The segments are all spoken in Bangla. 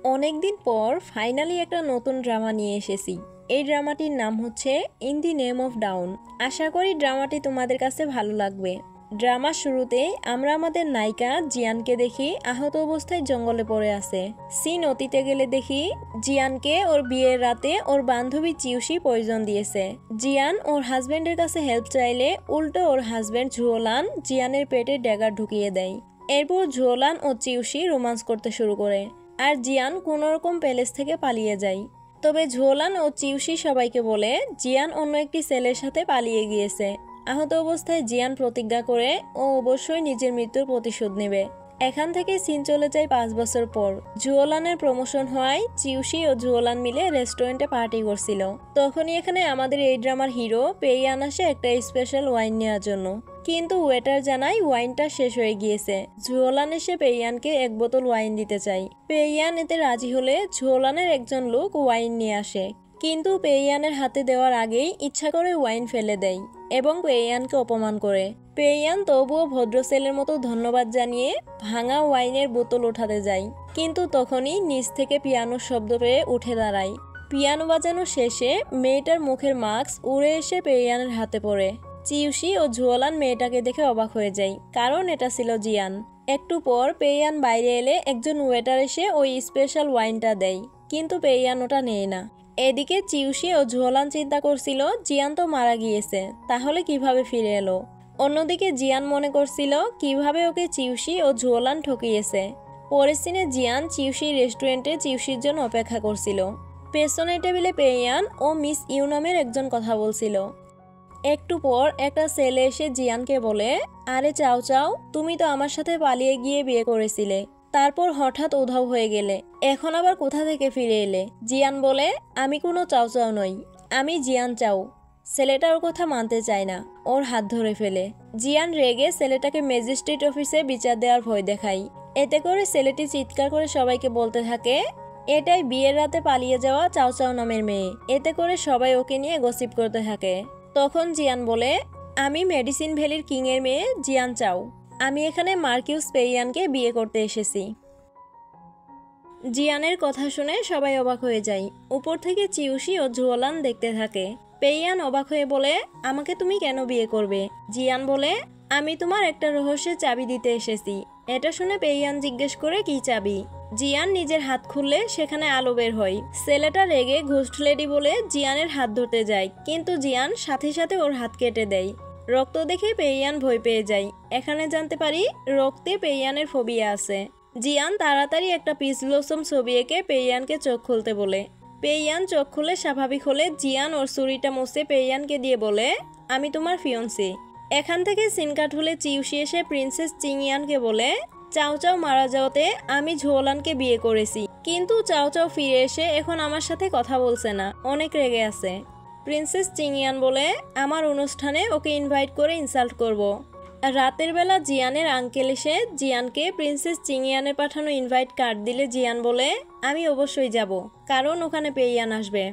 অনেকদিন পর ফাইনালি একটা নতুন ড্রামা নিয়ে এসেছি। এই ড্রামাটির নাম হচ্ছে in the name of down. আশা করি ড্রামাটি তোমাদের কাছে ভালো লাগবে। ড্রামার শুরুতেই আমরা আমাদের নায়িকা জিয়ানকে দেখি আহত অবস্থায় জঙ্গলে পড়ে আছে। সিন অতীতে গেলে দেখি জিয়ানকে ওর বিয়ের রাতে ওর বান্ধবী চিউশি পয়জন দিয়েছে। জিয়ান ওর হাজবেন্ডের কাছে হেল্প চাইলে উল্টো ওর হাজবেন্ড ঝুয়োলান জিয়ানের পেটে ড্যাগার ঢুকিয়ে দেয়। এরপর ঝুয়োলান ও চিউশি রোমান্স করতে শুরু করে আর জিয়ান কোনোরকম প্যালেস থেকে পালিয়ে যায়। তবে ঝুয়োলান ও চিউশি সবাইকে বলে জিয়ান অন্য একটি ছেলের সাথে পালিয়ে গিয়েছে। আহত অবস্থায় জিয়ান প্রতিজ্ঞা করে ও অবশ্যই নিজের মৃত্যুর প্রতিশোধ নেবে। এখান থেকে সিন চলে যায় 5 বছর পর। ঝুয়োলানের প্রমোশন হওয়ায় চিউশি ও ঝুয়োলান মিলে রেস্টুরেন্টে পার্টি করছিল। তখনই এখানে আমাদের এই ড্রামার হিরো পেইয়ান আসে একটা স্পেশাল ওয়াইন নেওয়ার জন্য, কিন্তু ওয়েটার জানায় ওয়াইনটা শেষ হয়ে গিয়েছে। ঝুয়োলান এসে পেইয়ানকে 1 বোতল ওয়াইন দিতে চায়। পেইয়ান এতে রাজি হলে ঝুয়োলানের একজন লোক ওয়াইন নিয়ে আসে, কিন্তু পেইয়ানের হাতে দেওয়ার আগেই ইচ্ছা করে ওয়াইন ফেলে দেয় এবং পেইয়ানকে অপমান করে। পেইয়ান তবুও ভদ্র ছেলের মতো ধন্যবাদ জানিয়ে ভাঙা ওয়াইনের বোতল ওঠাতে যায়, কিন্তু তখনই নিচ থেকে পিয়ানোর শব্দ পেয়ে উঠে দাঁড়ায়। পিয়ানো বাজানো শেষে মেয়েটার মুখের মাস্ক উড়ে এসে পেইয়ানের হাতে পড়ে। চিউশি ও ঝুয়োলান মেয়েটাকে দেখে অবাক হয়ে যায়, কারণ এটা ছিল জিয়ান। একটু পর পেইয়ান বাইরে এলে একজন ওয়েটার এসে ওই স্পেশাল ওয়াইনটা দেয়, কিন্তু পেইয়ান ওটা নেয় না। এদিকে চিউশি ও ঝুয়োলান চিন্তা করছিল জিয়ান তো মারা গিয়েছে, তাহলে কিভাবে ফিরে এলো। অন্যদিকে জিয়ান মনে করছিল কিভাবে ওকে চিউশি ও ঝুয়োলান ঠকিয়েছে। পরের সিনে জিয়ান চিউশির রেস্টুরেন্টে চিউশির জন্য অপেক্ষা করছিল। পেছনের টেবিলে পেইয়ান ও মিস ইউ নামের একজন কথা বলছিল। একটু পর একটা ছেলে এসে জিয়ানকে বলে, আরে চাও চাও, তুমি তো আমার সাথে পালিয়ে গিয়ে বিয়ে করেছিলে, তারপর হঠাৎ উধাও হয়ে গেলে, এখন আবার কোথা থেকে ফিরে এলে। জিয়ান বলে, আমি কোনো চাও চাও নই, আমি জিয়ান চাও। ছেলেটা ওর কথা মানতে চায় না, ওর হাত ধরে ফেলে। জিয়ান রেগে ছেলেটাকে ম্যাজিস্ট্রেট অফিসে বিচার দেওয়ার ভয় দেখায়। এতে করে ছেলেটি চিৎকার করে সবাইকে বলতে থাকে এটাই বিয়ের রাতে পালিয়ে যাওয়া চাও চাও নামের মেয়ে। এতে করে সবাই ওকে নিয়ে গসিপ করতে থাকে। তখন জিয়ান বলে, আমি মেডিসিন ভ্যালির কিংয়ের মেয়ে জিয়ান চাও, আমি এখানে মার্কিউস পেইয়ানকে বিয়ে করতে এসেছি। জিয়ানের কথা শুনে সবাই অবাক হয়ে যায়। উপর থেকে চিউশি ও ঝুয়োলান দেখতে থাকে। পেইয়ান অবাক হয়ে বলে, আমাকে তুমি কেন বিয়ে করবে। জিয়ান বলে, আমি তোমার একটা রহস্যের চাবি দিতে এসেছি। এটা শুনে পেইয়ান জিজ্ঞেস করে, কি চাবি। জিয়ান নিজের হাত খুললে সেখানে আলো বের হয়। ছেলেটা রেগে ঘোস্ট লেডি বলে জিয়ানের হাত ধরতে যায়, কিন্তু জিয়ান সাথে সাথে ওর হাত কেটে দেয়। রক্ত দেখে পেইয়ান ভয় পেয়ে যায়। এখানে জানতে পারি রক্তে পেইয়ানের ফোবিয়া আছে। জিয়ান তাড়াতাড়ি একটা পিচ ব্লসম ছবি এঁকে পেইয়ানকে চোখ খুলতে বলে। পেইয়ান চোখ খুলে স্বাভাবিক হলে জিয়ান ওর ছুরিটা মুছে পেইয়ানকে দিয়ে বলে, আমি তোমার ফিয়ন্সি। এখান থেকে সিন কাট হলে চিউশি এসে প্রিন্সেস চিংয়ানকে বলে, চাও চাও মারা যাওয়াতে আমি ঝুয়োলানকে বিয়ে করেছি, কিন্তু চাও চাও ফিরে এসে এখন আমার সাথে কথা বলছে না, অনেক রেগে আছে। প্রিন্সেস চিংয়ান বলে, আমার অনুষ্ঠানে ওকে ইনভাইট করে ইনসাল্ট করব। রাতের বেলা জিয়ানের আঙ্কেল এসে জিয়ানকে প্রিন্সেস চিংয়ানের পাঠানো ইনভাইট কার্ড দিলে জিয়ান বলে, আমি অবশ্যই যাব, কারণ ওখানে পেইয়ান আসবে।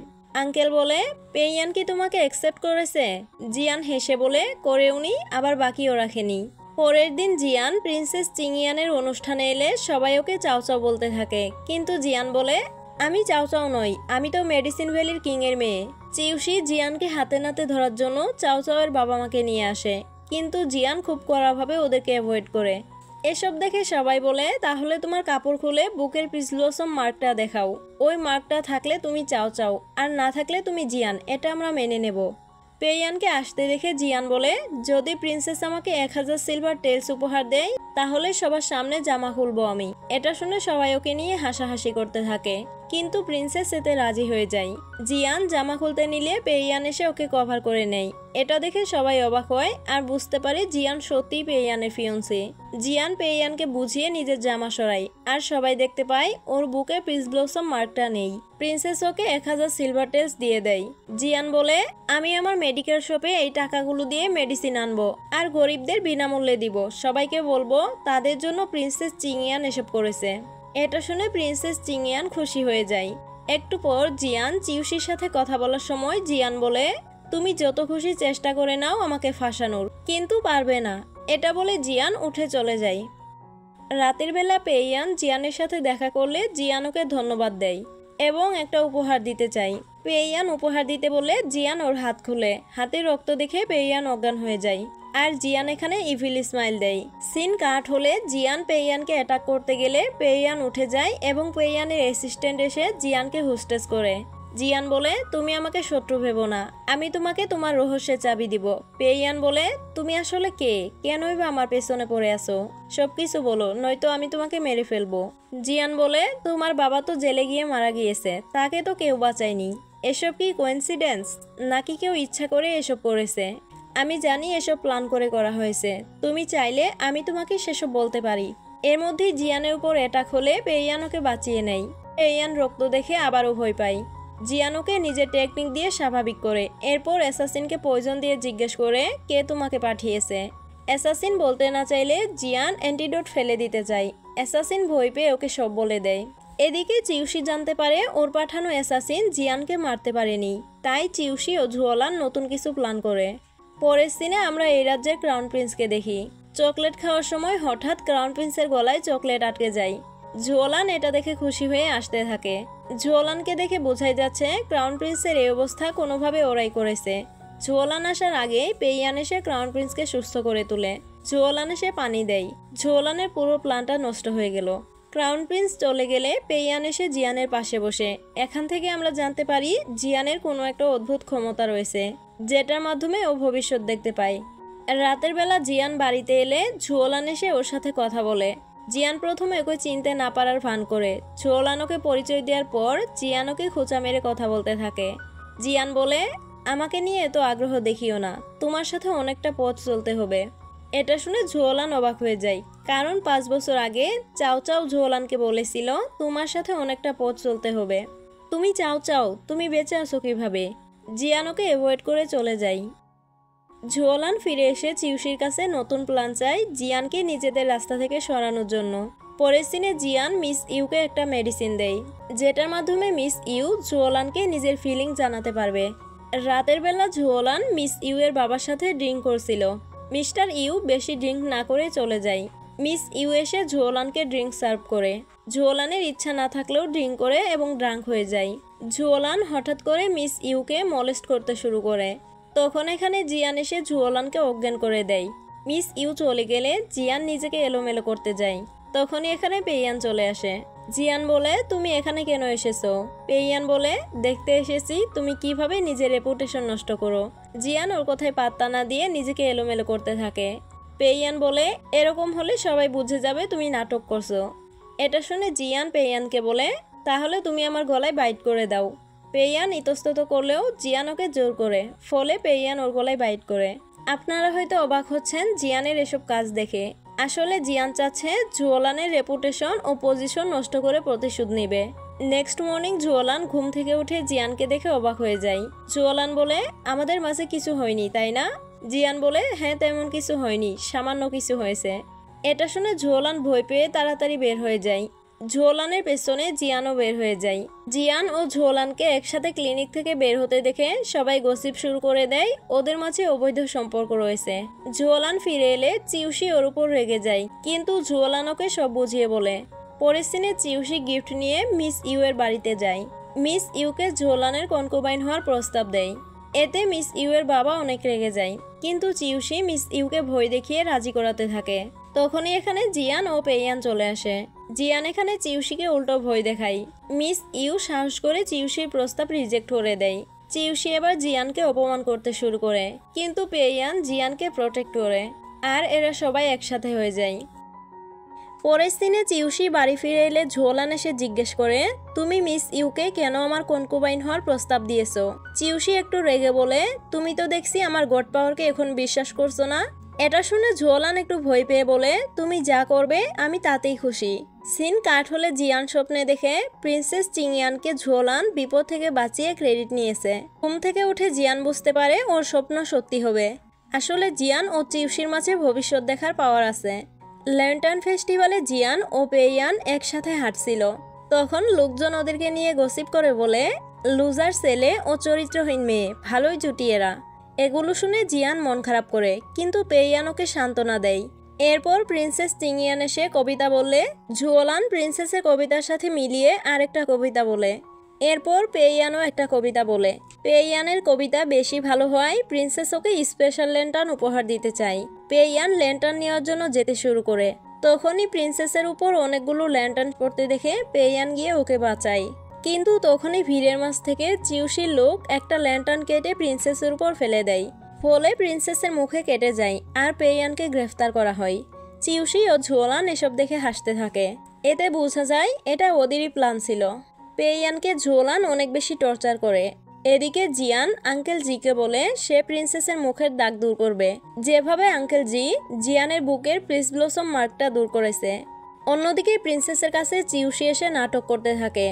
আঙ্কেল বলে, পেইয়ান কি তোমাকে অ্যাকসেপ্ট করেছে। জিয়ান হেসে বলে, করে উনি, আবার বাকিও রাখেনি। পরের দিন জিয়ান প্রিন্সেস চিংয়ানের অনুষ্ঠানে এলে সবাই ওকে চাও চাও বলতে থাকে, কিন্তু জিয়ান বলে, আমি চাও চাও নই, আমি তো মেডিসিন ভ্যালির কিংয়ের মেয়ে। চিউশি জিয়ানকে হাতে নাতে ধরার জন্য চাও চাওয়ের বাবা মাকে নিয়ে আসে, কিন্তু জিয়ান খুব কড়াভাবে ওদেরকে অ্যাভয়েড করে। এসব দেখে সবাই বলে, তাহলে তোমার কাপড় খুলে বুকের পিছলসম মার্কটা দেখাও। ওই মার্কটা থাকলে তুমি চাও চাও, আর না থাকলে তুমি জিয়ান, এটা আমরা মেনে নেব। পেইয়ানকে আসতে দেখে জিয়ান বলে, যদি প্রিন্সেস আমাকে 1000 সিলভার টেলস উপহার দেয় তাহলে সবার সামনে জামা খুলবো আমি। এটা শুনে সবাই ওকে নিয়ে হাসাহাসি করতে থাকে, কিন্তু প্রিন্সেস এতে রাজি হয়ে যায়। জিয়ান জামা খুলতে নিলে পেইয়ান এসে ওকে কভার করে নেয়। এটা দেখে সবাই অবাক হয় আর বুঝতে পারে জিয়ান সত্যিই পেইয়ানের ফিয়ন্সি। জিয়ান পেইয়ানকে বুঝিয়ে নিজের জামা সরায় আর সবাই দেখতে পায় ওর বুকে পিচ ব্লসম মার্কটা নেই। প্রিন্সেস ওকে 1000 সিলভার টেলস দিয়ে দেয়। জিয়ান বলে, আমি আমার মেডিকেল শপে এই টাকাগুলো দিয়ে মেডিসিন আনবো আর গরিবদের বিনামূল্যে দিব। সবাইকে বলবো তাদের জন্য প্রিন্সেস চিংয়ান এসব করেছে। এটা শুনে প্রিন্সেস চিংয়ান খুশি হয়ে যায়। একটু পর জিয়ান চিউশির সাথে কথা বলার সময় জিয়ান বলে, তুমি যত খুশি চেষ্টা করে নাও আমাকে ফাঁসানোর, কিন্তু পারবে না। এটা বলে জিয়ান উঠে চলে যায়। রাতের বেলা পেইয়ান জিয়ানের সাথে দেখা করলে জিয়ান ওকে ধন্যবাদ দেয় এবং একটা উপহার দিতে চাই। পেইয়ান উপহার দিতে বলে জিয়ান ওর হাত খুলে, হাতে রক্ত দেখে পেইয়ান অজ্ঞান হয়ে যায় আর জিয়ান এখানে ইভিল স্মাইল দেয়। সিন কাট হলে জিয়ান পেইয়ানকে অ্যাটাক করতে গেলে পেইয়ান উঠে যায় এবং পেইয়ানের অ্যাসিস্ট্যান্ট এসে জিয়ানকে হোস্টেস করে। জিয়ান বলে, তুমি আমাকে শত্রু ভেবো না, আমি তোমাকে তোমার রহস্যের চাবি দিব। পেইয়ান বলে, তুমি আসলে কে, কেনই বা আমার পেছনে পড়ে আছো, সবকিছু বলো, নয়তো আমি তোমাকে মেরে ফেলবো। জিয়ান বলে, তোমার বাবা তো জেলে গিয়ে মারা গিয়েছে, তাকে তো কেউ বাঁচায়নি। এসব কি কোইন্সিডেন্স, নাকি কেউ ইচ্ছা করে এসব করেছে? আমি জানি এসব প্ল্যান করে করা হয়েছে, তুমি চাইলে আমি তোমাকে সেসব বলতে পারি। এর মধ্যে জিয়ানের উপর অ্যাটাক হলে পেইয়ান ওকে বাঁচিয়ে নেয়। পেইয়ান রক্ত দেখে আবারও ভয় পায়। জিয়ান ওকে নিজের টেকনিক দিয়ে স্বাভাবিক করে, এরপর অ্যাসাসিনকে পয়জন দিয়ে জিজ্ঞেস করে কে তোমাকে পাঠিয়েছে। অ্যাসাসিন বলতে না চাইলে জিয়ান অ্যান্টিডোট ফেলে দিতে চায়। অ্যাসাসিন ভয় পেয়ে ওকে সব বলে দেয়। এদিকে চিউশি জানতে পারে ওর পাঠানো অ্যাসাসিন জিয়ানকে মারতে পারেনি, তাই চিউশি ও ঝুওলান নতুন কিছু প্ল্যান করে। পরের সিনে আমরা এই রাজ্যের ক্রাউন প্রিন্সকে দেখি। চকলেট খাওয়ার সময় হঠাৎ ক্রাউন প্রিন্সের গলায় চকলেট আটকে যায়। ঝুওলান এটা দেখে খুশি হয়ে আসতে থাকে। ঝুওলানকে দেখে বোঝাই যাচ্ছে ক্রাউন প্রিন্সের এই অবস্থা কোনোভাবে ওরাই করেছে। ঝুওলান আসার আগে পেইয়ান এসে ক্রাউন প্রিন্সকে সুস্থ করে তোলে। ঝুওলান এসে পানি দেয়। ঝুওলানের পুরো প্ল্যানটা নষ্ট হয়ে গেল। ক্রাউন প্রিন্স চলে গেলে পেইয়ান এসে জিয়ানের পাশে বসে। এখান থেকে আমরা জানতে পারি জিয়ানের কোনো একটা অদ্ভুত ক্ষমতা রয়েছে, যেটার মাধ্যমে ও ভবিষ্যৎ দেখতে পায়। রাতের বেলা জিয়ান বাড়িতে এলে ঝুওলান এসে ওর সাথে কথা বলে। জিয়ান প্রথমে ওকে চিনতে না পারার ভান করে। ঝুওলান ওকে পরিচয় দেওয়ার পর জিয়ান ওকে খোঁচা মেরে কথা বলতে থাকে। জিয়ান বলে, আমাকে নিয়ে এত আগ্রহ দেখিও না, তোমার সাথে অনেকটা পথ চলতে হবে। এটা শুনে ঝুওলান অবাক হয়ে যায়, কারণ 5 বছর আগে চাও চাও ঝুওলানকে বলেছিল তোমার সাথে অনেকটা পথ চলতে হবে। তুমি চাও চাও, তুমি বেঁচে আছো কিভাবে? জিয়ান ওকে অ্যাভয়েড করে চলে যায়। ঝুওলান ফিরে এসে চিউশির কাছে নতুন প্ল্যান চায় জিয়ানকে নিজেদের রাস্তা থেকে সরানোর জন্য। পরের সিনে জিয়ান মিস ইউকে একটা মেডিসিন দেয়, যেটার মাধ্যমে মিস ইউ ঝুওলানকে নিজের ফিলিং জানাতে পারবে। রাতের বেলা ঝুওলান মিস ইউ এর বাবার সাথে ড্রিঙ্ক করছিল। মিস্টার ইউ বেশি ড্রিঙ্ক না করে চলে যায়। মিস ইউ এসে ঝুওলানকে ড্রিঙ্ক সার্ভ করে। ঝুওলানের ইচ্ছা না থাকলেও ড্রিঙ্ক করে এবং ড্রাঙ্ক হয়ে যায়। ঝুওলান হঠাৎ করে মিস ইউকে মলেস্ট করতে শুরু করে। তখন এখানে জিয়ান এসে ঝুওলানকে অজ্ঞান করে দেয়। মিস ইউ চলে গেলে জিয়ান নিজেকে এলোমেলো করতে যায়। তখনই এখানে পেইয়ান চলে আসে। জিয়ান বলে, তুমি এখানে কেন এসেছো? পেইয়ান বলে, দেখতে এসেছি তুমি কিভাবে নিজের রেপুটেশন নষ্ট করো। জিয়ান ওর কথায় পাত্তা না দিয়ে নিজেকে এলোমেলো করতে থাকে। পেইয়ান বলে, এরকম হলে সবাই বুঝে যাবে তুমি নাটক করছো। এটা শুনে জিয়ান পেইয়ানকে বলে, তাহলে তুমি আমার গলায় বাইট করে দাও। পেইয়ান ইতস্তত করলেও জিয়ান ওকে জোর করে, ফলে পেইয়ান ওর গলায় বাইট করে। আপনারা হয়তো অবাক হচ্ছেন জিয়ানের এসব কাজ দেখে। আসলে জিয়ান চাচ্ছে ঝুওলানের রেপুটেশন ও পজিশন নষ্ট করে প্রতিশোধ নেবে। নেক্সট মর্নিং ঝুওলান ঘুম থেকে উঠে জিয়ানকে দেখে অবাক হয়ে যায়। ঝুওলান বলে, আমাদের মাঝে কিছু হয়নি তাই না? জিয়ান বলে, হ্যাঁ তেমন কিছু হয়নি, সামান্য কিছু হয়েছে। এটা শুনে ঝুওলান ভয় পেয়ে তাড়াতাড়ি বের হয়ে যায়। ঝুওলানের পেছনে জিয়ানও বের হয়ে যায়। জিয়ান ও ঝুওলানকে একসাথে ক্লিনিক থেকে বের হতে দেখে সবাই গসিপ শুরু করে দেয় ওদের মাঝে অবৈধ সম্পর্ক রয়েছে। ঝুওলান ফিরে এলে চিউশি ওর উপর রেগে যায়, কিন্তু ঝুওলান ওকে সব বুঝিয়ে বলে। পরের সিনে চিউশি গিফট নিয়ে মিস ইউ এর বাড়িতে যায়। মিস ইউকে ঝুওলানের কনকুবাইন হওয়ার প্রস্তাব দেয়। এতে মিস ইউ এর বাবা অনেক রেগে যায়, কিন্তু চিউশি মিস ইউকে ভয় দেখিয়ে রাজি করাতে থাকে। তখনই এখানে জিয়ান ও পেইয়ান চলে আসে। জিয়ান এখানে চিউশিকে উল্টো ভয় দেখায়। মিস ইউ সাহস করে চিউশির প্রস্তাব রিজেক্ট করে দেয়। চিউশি এবার জিয়ানকে অপমান করতে শুরু করে, কিন্তু পেইয়ান জিয়ানকে প্রোটেক্ট করে, আর এরা সবাই একসাথে হয়ে যায়। পরের দিনে চিউশি বাড়ি ফিরে এলে ঝুওলান এসে জিজ্ঞেস করে, তুমি মিস ইউকে কেন আমার কনকুবাইন হওয়ার প্রস্তাব দিয়েছো? চিউশি একটু রেগে বলে, তুমি তো দেখছি আমার গড পাওয়ারকে এখন বিশ্বাস করছো না। এটা শুনে ঝুওলান একটু ভয় পেয়ে বলে, তুমি যা করবে আমি তাতেই খুশি। সিন কাট হলে জিয়ান স্বপ্নে দেখে প্রিন্সেস চিংয়ানকে ঝুওলান বিপদ থেকে বাঁচিয়ে ক্রেডিট নিয়েছে। ঘুম থেকে উঠে জিয়ান বুঝতে পারে ওর স্বপ্ন সত্যি হবে। আসলে জিয়ান ও চিউশির মাঝে ভবিষ্যৎ দেখার পাওয়ার আছে। ল্যান্টার্ন ফেস্টিভ্যালে জিয়ান ও পেইয়ান একসাথে হাঁটছিল। তখন লোকজন ওদেরকে নিয়ে গসিপ করে বলে, লুজার ছেলে ও চরিত্রহীন মেয়ে, ভালোই জুটি এরা। এগুলো শুনে জিয়ান মন খারাপ করে, কিন্তু পেইয়ান ওকে সান্ত্বনা দেয়। এরপর প্রিন্সেস তিংয়ান এসে কবিতা বললে ঝুওলান প্রিন্সেসের কবিতার সাথে মিলিয়ে আরেকটা কবিতা বলে। এরপর পেইয়ানও একটা কবিতা বলে। পেইয়ানের কবিতা বেশি ভালো হওয়ায় প্রিন্সেস ওকে স্পেশাল ল্যান্টার্ন উপহার দিতে চায়। পেইয়ান ল্যান্টার্ন নেওয়ার জন্য যেতে শুরু করে। তখনই প্রিন্সেসের উপর অনেকগুলো ল্যান্টার্ন পড়তে দেখে পেইয়ান গিয়ে ওকে বাঁচায়। কিন্তু তখনই ভিড়ের মাঝ থেকে চিউশির লোক একটা ল্যান্টার্ন কেটে প্রিন্সেসের উপর ফেলে দেয়। ফলে প্রিন্সেসের মুখে কেটে যায় আর পেইয়ানকে গ্রেফতার করা হয়। চিউশি ও ঝুওলান এসব দেখে হাসতে থাকে। এতে বোঝা যায় এটা ওদেরই প্ল্যান ছিল। পেইয়ানকে ঝুওলান অনেক বেশি টর্চার করে। এদিকে জিয়ান আঙ্কেল জিকে বলে সে প্রিন্সেসের মুখের দাগ দূর করবে, যেভাবে আঙ্কেল জি জিয়ানের বুকের পিস ব্লসম মার্কটা দূর করেছে। অন্যদিকে প্রিন্সেসের কাছে চিউশি এসে নাটক করতে থাকে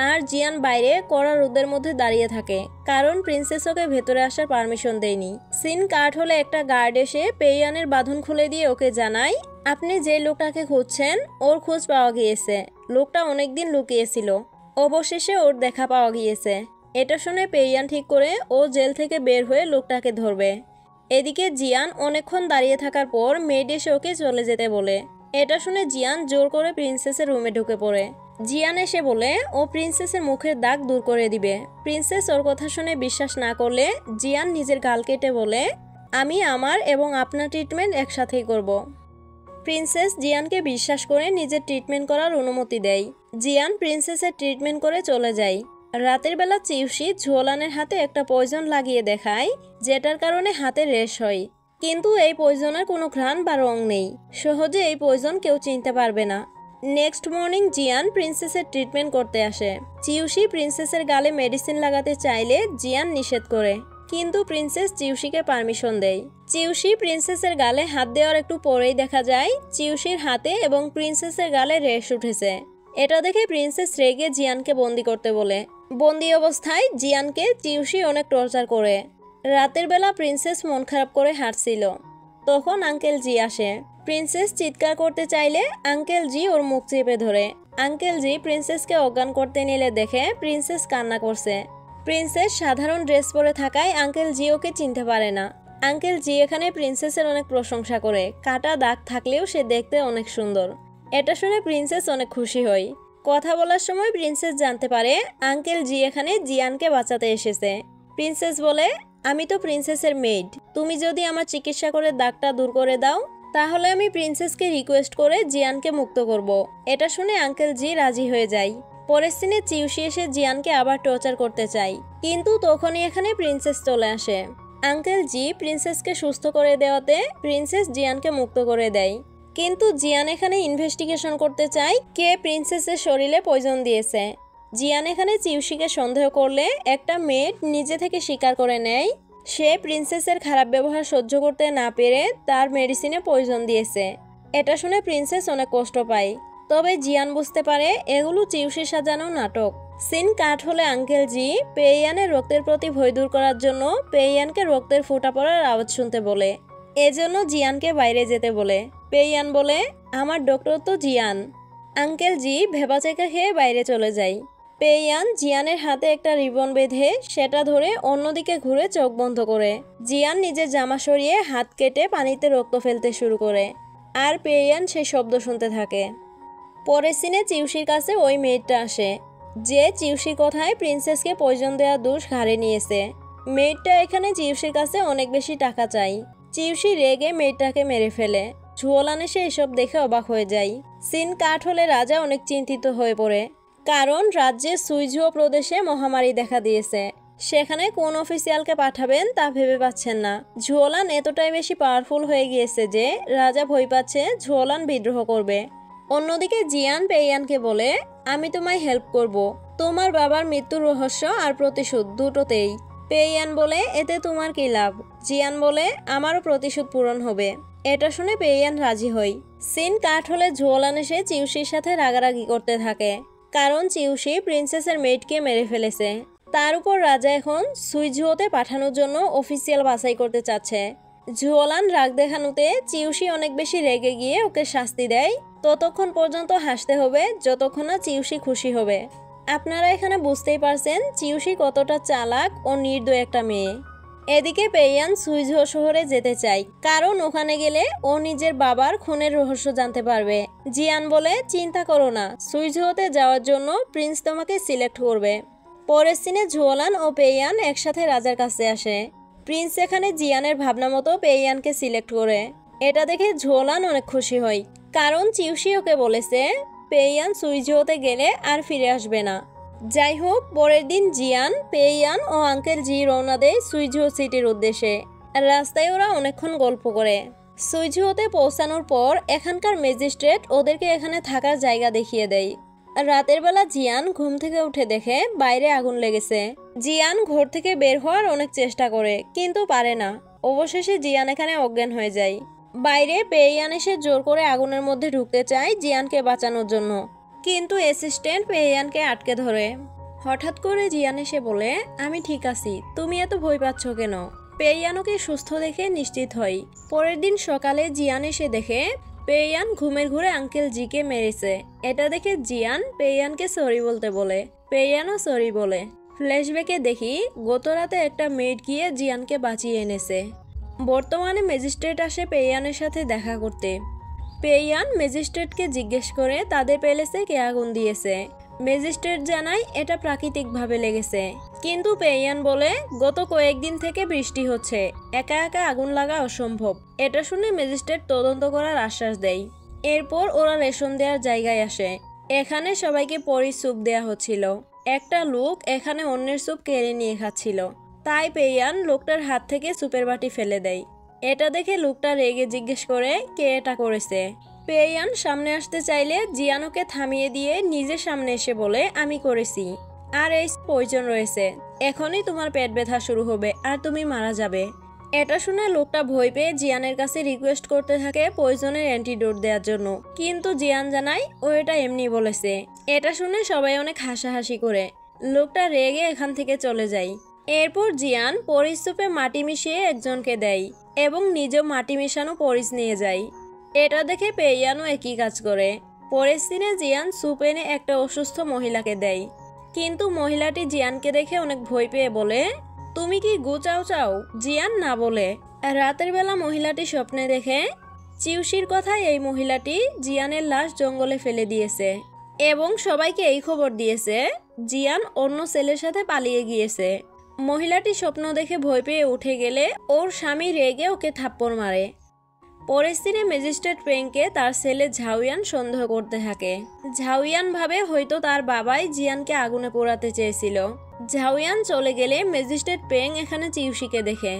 আর জিয়ান বাইরে কড়া রোদের মধ্যে দাঁড়িয়ে থাকে, কারণ প্রিন্সেস ওকে ভেতরে আসার পারমিশন দেয়নি। সিন কাট হলে একটা গার্ড এসে পেইয়ানের বাঁধন খুলে দিয়ে ওকে জানায় আপনি যে লোকটাকে খুঁজছেন ওর খোঁজ পাওয়া গিয়েছে। লোকটা অনেকদিন লুকিয়েছিল, অবশেষে ওর দেখা পাওয়া গিয়েছে। এটা শুনে পেইয়ান ঠিক করে ও জেল থেকে বের হয়ে লোকটাকে ধরবে। এদিকে জিয়ান অনেকক্ষণ দাঁড়িয়ে থাকার পর মেড এসে ওকে চলে যেতে বলে। এটা শুনে জিয়ান জোর করে প্রিন্সেসের রুমে ঢুকে পড়ে। জিয়ান এসে বলে ও প্রিন্সেসের মুখের দাগ দূর করে দিবে। প্রিন্সেস ওর কথা শুনে বিশ্বাস না করলে জিয়ান নিজের গাল কেটে বলে আমি আমার এবং আপনার ট্রিটমেন্ট একসাথেই করব। প্রিন্সেস জিয়ানকে বিশ্বাস করে নিজের ট্রিটমেন্ট করার অনুমতি দেয়। জিয়ান প্রিন্সেসের ট্রিটমেন্ট করে চলে যায়। রাতের বেলা চিউশি ঝুওলানের হাতে একটা পয়জন লাগিয়ে দেখায়, যেটার কারণে হাতে রেশ হয়। কিন্তু এই পয়জনের কোনো ঘ্রাণ বা রং নেই, সহজে এই পয়জন কেউ চিনতে পারবে না। নেক্সট মর্নিং জিয়ান প্রিন্সেসের ট্রিটমেন্ট করতে আসে। চিউশি প্রিন্সেসের গালে মেডিসিন লাগাতে চাইলে জিয়ান নিষেধ করে, কিন্তু প্রিন্সেস চিউশিকে পারমিশন দেয়। চিউশি প্রিন্সেসের গালে হাত দেওয়ার একটু পরেই দেখা যায় চিউশির হাতে এবং প্রিন্সেসের গালে রেশ উঠেছে। এটা দেখে প্রিন্সেস রেগে জিয়ানকে বন্দি করতে বলে। বন্দি অবস্থায় জিয়ানকে চিউশি অনেক টর্চার করে। রাতের বেলা প্রিন্সেস মন খারাপ করে হাঁটছিল, তখন আঙ্কেল জি আসে। প্রিন্সেস চিৎকার করতে চাইলে আঙ্কেল জি ওর মুখ চেপে ধরে। আঙ্কেল জি প্রিন্সেসকে অজ্ঞান করতে নিলে দেখে প্রিন্সেস কান্না করছে। প্রিন্সেস সাধারণ ড্রেস পরে থাকায় আঙ্কেল জি ওকে চিনতে পারে না। আঙ্কেল জি এখানে প্রিন্সেসের অনেক প্রশংসা করে, কাটা দাগ থাকলেও সে দেখতে অনেক সুন্দর। এটা শুনে প্রিন্সেস অনেক খুশি হয়। কথা বলার সময় প্রিন্সেস জানতে পারে আঙ্কেল জি এখানে জিয়ানকে বাঁচাতে এসেছে। প্রিন্সেস বলে আমি তো প্রিন্সেসের মেড, তুমি যদি আমার চিকিৎসা করে দাগটা দূর করে দাও তাহলে আমি প্রিন্সেসকে রিকোয়েস্ট করে জিয়ানকে মুক্ত করব। এটা শুনে আঙ্কেল জি রাজি হয়ে যায়। পরের সিনে চিউশি এসে জিয়ানকে আবার টর্চার করতে চায়, কিন্তু তখনই এখানে প্রিন্সেস চলে আসে। আঙ্কেল জি প্রিন্সেসকে সুস্থ করে দেওয়াতে প্রিন্সেস জিয়ানকে মুক্ত করে দেয়। কিন্তু জিয়ান এখানে ইনভেস্টিগেশন করতে চায় কে প্রিন্সেসের শরীরে পয়জন দিয়েছে। জিয়ান এখানে চিউশিকে সন্দেহ করলে একটা মেড নিজে থেকে স্বীকার করে নেয় সে প্রিন্সেসের খারাপ ব্যবহার সহ্য করতে না পেরে তার মেডিসিনে পয়জন দিয়েছে। এটা শুনে প্রিন্সেস অনেক কষ্ট পায়। তবে জিয়ান বুঝতে পারে এগুলো চিউশি সাজানো নাটক। সিন কাট হলে আঙ্কেল জি পেইয়ানের রক্তের প্রতি ভয় দূর করার জন্য পেইয়ানকে রক্তের ফোঁটা পড়ার আওয়াজ শুনতে বলে। এজন্য জিয়ানকে বাইরে যেতে বলে। পেইয়ান বলে আমার ডক্টর তো জিয়ান। আঙ্কেল জি ভেবাচেকা খেয়ে বাইরে চলে যায়। পেইয়ান জিয়ানের হাতে একটা রিবন বেঁধে সেটা ধরে অন্যদিকে ঘুরে চোখ বন্ধ করে। জিয়ান নিজের জামা সরিয়ে হাত কেটে পানিতে রক্ত ফেলতে শুরু করে আর পেইয়ান সেই শব্দ শুনতে থাকে। পরের সিনে চিউশির কাছে ওই মেয়েটা আসে যে চিউশির কথায় প্রিন্সেসকে পয়জন দেওয়ার দোষ ঘাড়ে নিয়েছে। মেয়েটা এখানে চিউশির কাছে অনেক বেশি টাকা চাই। চিউশি রেগে মেয়েটাকে মেরে ফেলে। ঝুওলান এসে এসব দেখে অবাক হয়ে যায়। সিন কাট হলে রাজা অনেক চিন্তিত হয়ে পড়ে, কারণ রাজ্যের সুইঝুও প্রদেশে মহামারী দেখা দিয়েছে। সেখানে কোন অফিসিয়ালকে পাঠাবেন তা ভেবে পাচ্ছেন না। ঝুওলান এতটাই বেশি পাওয়ারফুল হয়ে গিয়েছে যে রাজা ভয় পাচ্ছে ঝুওলান বিদ্রোহ করবে। অন্যদিকে জিয়ান পেইয়ানকে বলে আমি তোমায় হেল্প করব, তোমার বাবার মৃত্যুর রহস্য আর প্রতিশোধ দুটোতেই। পেইয়ান বলে এতে তোমার কি লাভ? জিয়ান বলে আমারও প্রতিশোধ পূরণ হবে। এটা শুনে পেইয়ান রাজি হয়। সিন কাট হলে ঝুওলান এসে চিউশির সাথে রাগারাগি করতে থাকে, কারণ চিউশি প্রিন্সেসের মেয়েটকে মেরে ফেলেছে। তার উপর রাজা এখন সুইঝুওতে পাঠানোর জন্য অফিসিয়াল বাছাই করতে চাচ্ছে। ঝুওলান রাগ দেখানোতে চিউশি অনেক বেশি রেগে গিয়ে ওকে শাস্তি দেয়। ততক্ষণ পর্যন্ত হাসতে হবে যতক্ষণ না চিউশি খুশি হবে। আপনারা এখানে বুঝতেই পারছেন চিউশি কতটা চালাক ও নির্দয় একটা মেয়ে। এদিকে পেইয়ান সুইঝো শহরে যেতে চায়, কারণ ওখানে গেলে ও নিজের বাবার খুনের রহস্য জানতে পারবে। জিয়ান বলে, চিন্তা করো না, সুইঝোতে যাওয়ার জন্য প্রিন্স তোমাকে সিলেক্ট করবে। পরের সিনে ঝুয়ালান ও পেইয়ান একসাথে রাজার কাছে আসে। প্রিন্স এখানে জিয়ানের ভাবনা মতো পেইয়ানকে সিলেক্ট করে। এটা দেখে ঝুয়ালান অনেক খুশি হয়, কারণ চিউশি ওকে বলেছে পেইয়ান সুইঝোতে গেলে আর ফিরে আসবে না। যাই হোক, পরের দিন জিয়ান, পেইয়ান ও আঙ্কেল জি রওনা দেয় সুইঝো সিটির উদ্দেশ্যে। রাস্তায় ওরা অনেকক্ষণ গল্প করে। সুইঝোতে পৌঁছানোর পর এখানকার ম্যাজিস্ট্রেট ওদেরকে এখানে থাকার জায়গা দেখিয়ে দেয়। রাতের বেলা জিয়ান ঘুম থেকে উঠে দেখে বাইরে আগুন লেগেছে। জিয়ান ঘর থেকে বের হওয়ার অনেক চেষ্টা করে, কিন্তু পারে না। অবশেষে জিয়ান এখানে অজ্ঞান হয়ে যায়। বাইরে পেইয়ান এসে জোর করে আগুনের মধ্যে ঢুকতে চায় জিয়ানকে বাঁচানোর জন্য, কিন্তু অ্যাসিস্ট্যান্ট পেইয়ানকে আটকে ধরে। হঠাৎ করে জিয়ান এসে বলে, আমি ঠিক আছি, তুমি এত ভয় পাচ্ছ কেন? পেইয়ানকে সুস্থ দেখে নিশ্চিত হয়। পরের দিন সকালে জিয়ান এসে দেখে পেইয়ান ঘুমের ঘুরে আঙ্কেল জিকে মেরেছে। এটা দেখে জিয়ান পেইয়ানকে সরি বলতে বলে, পেইয়ানও সরি বলে। ফ্ল্যাশব্যাকে দেখি গত রাতে একটা মেড গিয়ে জিয়ানকে বাঁচিয়ে এনেছে। বর্তমানে ম্যাজিস্ট্রেট আসে পেইয়ানের সাথে দেখা করতে। পেইয়ান ম্যাজিস্ট্রেটকে জিজ্ঞেস করে তাদের প্যালেসে কে আগুন দিয়েছে। ম্যাজিস্ট্রেট জানায় এটা প্রাকৃতিকভাবে লেগেছে, কিন্তু পেইয়ান বলে গত কয়েকদিন থেকে বৃষ্টি হচ্ছে, একা একা আগুন লাগা অসম্ভব। এটা শুনে ম্যাজিস্ট্রেট তদন্ত করার আশ্বাস দেয়। এরপর ওরা রেশন দেওয়ার জায়গায় আসে। এখানে সবাইকে পরি স্যুপ দেয়া হচ্ছিল। একটা লোক এখানে অন্যের স্যুপ কেড়ে নিয়ে খাচ্ছিল, তাই পেইয়ান লোকটার হাত থেকে স্যুপের বাটি ফেলে দেয়। এটা দেখে লোকটা রেগে জিজ্ঞেস করে কে এটা করেছে। পেইয়ান সামনে আসতে চাইলে জিয়ানোকে থামিয়ে দিয়ে নিজের সামনে এসে বলে, আমি করেছি, আর এই পয়জন রয়েছে, এখনই তোমার পেট ব্যথা শুরু হবে আর তুমি মারা যাবে। এটা শুনে লোকটা ভয় পেয়ে জিয়ানের কাছে রিকোয়েস্ট করতে থাকে পয়জনের অ্যান্টিডোট দেওয়ার জন্য, কিন্তু জিয়ান জানায় ও এটা এমনি বলেছে। এটা শুনে সবাই অনেক হাসাহাসি করে। লোকটা রেগে এখান থেকে চলে যায়। এরপর জিয়ান পরিস স্যুপে মাটি মিশিয়ে একজনকে দেয় এবং নিজেও মাটি মেশানো পরিস নিয়ে যায়। এটা দেখে পেইয়ানও একই কাজ করে। পরের দিনে জিয়ান স্যুপ এনে একটা অসুস্থ মহিলাকে দেয়, কিন্তু মহিলাটি জিয়ানকে দেখে অনেক ভয় পেয়ে বলে, তুমি কি গু চাও চাও? জিয়ান না বলে। রাতের বেলা মহিলাটি স্বপ্নে দেখে চিউশির কথায় এই মহিলাটি জিয়ানের লাশ জঙ্গলে ফেলে দিয়েছে এবং সবাইকে এই খবর দিয়েছে জিয়ান অন্য ছেলের সাথে পালিয়ে গিয়েছে। মহিলাটি স্বপ্ন দেখে ভয় পেয়ে উঠে গেলে ওর স্বামী রেগে ওকে থাপ্পড় মারে। পরের দিনে ম্যাজিস্ট্রেট পেংকে তার ছেলে ঝাউয়ান সন্দেহ করতে থাকে। ঝাউয়ান ভাবে হয়তো তার বাবাই জিয়ানকে আগুনে পোড়াতে চেয়েছিল। ঝাউয়ান চলে গেলে ম্যাজিস্ট্রেট পেং এখানে চিউশিকে দেখে।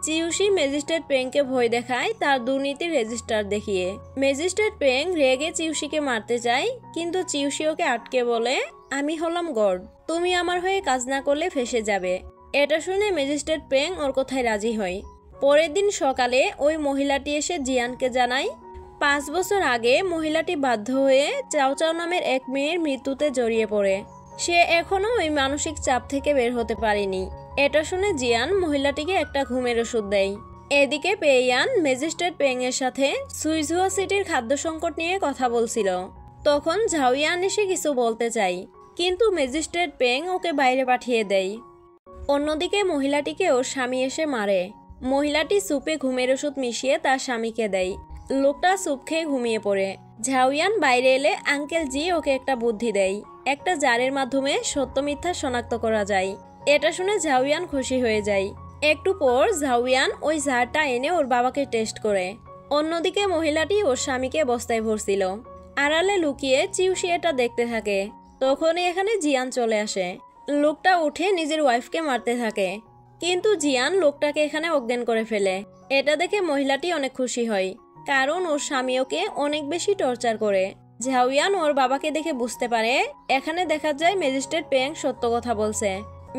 চিউশি ম্যাজিস্ট্রেট পেংকে ভয় দেখায় তার দুর্নীতির রেজিস্টার দেখিয়ে। ম্যাজিস্ট্রেট পেং রেগে চিউশিকে মারতে চায়, কিন্তু চিউশি ওকে আটকে বলে, আমি হলাম গড, তুমি আমার হয়ে কাজ না করলে ফেঁসে যাবে। এটা শুনে ম্যাজিস্ট্রেট পেং ওর কথায় রাজি হয়। পরের দিন সকালে ওই মহিলাটি এসে জিয়ানকে জানায় 5 বছর আগে মহিলাটি বাধ্য হয়ে চাও চাও নামের এক মেয়ের মৃত্যুতে জড়িয়ে পড়ে। সে এখনো ওই মানসিক চাপ থেকে বের হতে পারেনি। এটা শুনে জিয়ান মহিলাটিকে একটা ঘুমের ওষুধ দেয়। এদিকে পেইয়ান ম্যাজিস্ট্রেট পেং এর সাথে সুইঝুয়া সিটির খাদ্য সংকট নিয়ে কথা বলছিল। তখন ঝাউয়ান এসে কিছু বলতে চায়, কিন্তু ম্যাজিস্ট্রেট পেং ওকে বাইরে পাঠিয়ে দেয়। অন্যদিকে মহিলাটিকে ওর স্বামী এসে মারে। মহিলাটি স্যুপে ঘুমের ওষুধ মিশিয়ে তার স্বামীকে দেয়। লোকটা স্যুপ খেয়ে ঘুমিয়ে পড়ে। ঝাউয়ান বাইরে এলে আঙ্কেল জি ওকে একটা বুদ্ধি দেয়, একটা জারের মাধ্যমে সত্য মিথ্যা শনাক্ত করা যায়। এটা শুনে ঝাউয়ান খুশি হয়ে যায়। একটু পর ঝাউয়ান ওই জারটা এনে ওর বাবাকে টেস্ট করে। অন্যদিকে মহিলাটি ওর স্বামীকে বস্তায় ভরছিল। আড়ালে লুকিয়ে চিউশি এটা দেখতে থাকে। তখনই এখানে জিয়ান চলে আসে। লোকটা উঠে নিজের ওয়াইফকে মারতে থাকে, কিন্তু জিয়ান লোকটাকে এখানে অজ্ঞান করে ফেলে। এটা দেখে মহিলাটি অনেক খুশি হয়, কারণ ওর স্বামী ওকে অনেক বেশি টর্চার করে। ঝাউয়ান ওর বাবাকে দেখে বুঝতে পারে এখানে দেখা যায় ম্যাজিস্ট্রেট পেং সত্য কথা বলছে।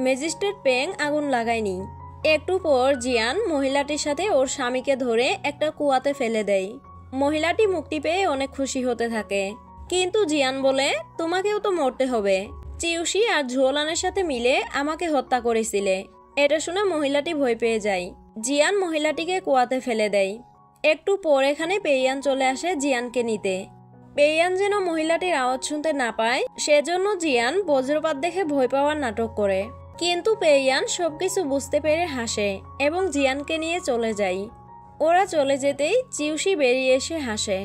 ম্যাজিস্ট্রেট পেং আগুন লাগায়নি। একটু পর জিয়ান মহিলাটির সাথে ওর স্বামীকে ধরে একটা কুয়াতে ফেলে দেয়। মহিলাটি মুক্তি পেয়ে অনেক খুশি হতে থাকে, কিন্তু জিয়ান বলে, তোমাকেও তো মরতে হবে, চিউশি আর ঝোলানের সাথে মিলে আমাকে হত্যা করেছিলে। এটা শুনে মহিলাটি ভয় পেয়ে যায়। জিয়ান মহিলাটিকে কুয়াতে ফেলে দেয়। একটু পর এখানে পেইয়ান চলে আসে জিয়ানকে নিতে। পেইয়ান যেন মহিলাটির আওয়াজ শুনতে না পায়, সেজন্য জিয়ান বজ্রপাত দেখে ভয় পাওয়ার নাটক করে। কিন্তু পেয়ান সবকিছু বুঝতে পেরে হাসে এবং জিয়ানকে নিয়ে চলে যায়। ওরা চলে যেতেই চিউশি বেরিয়ে এসে হাসে।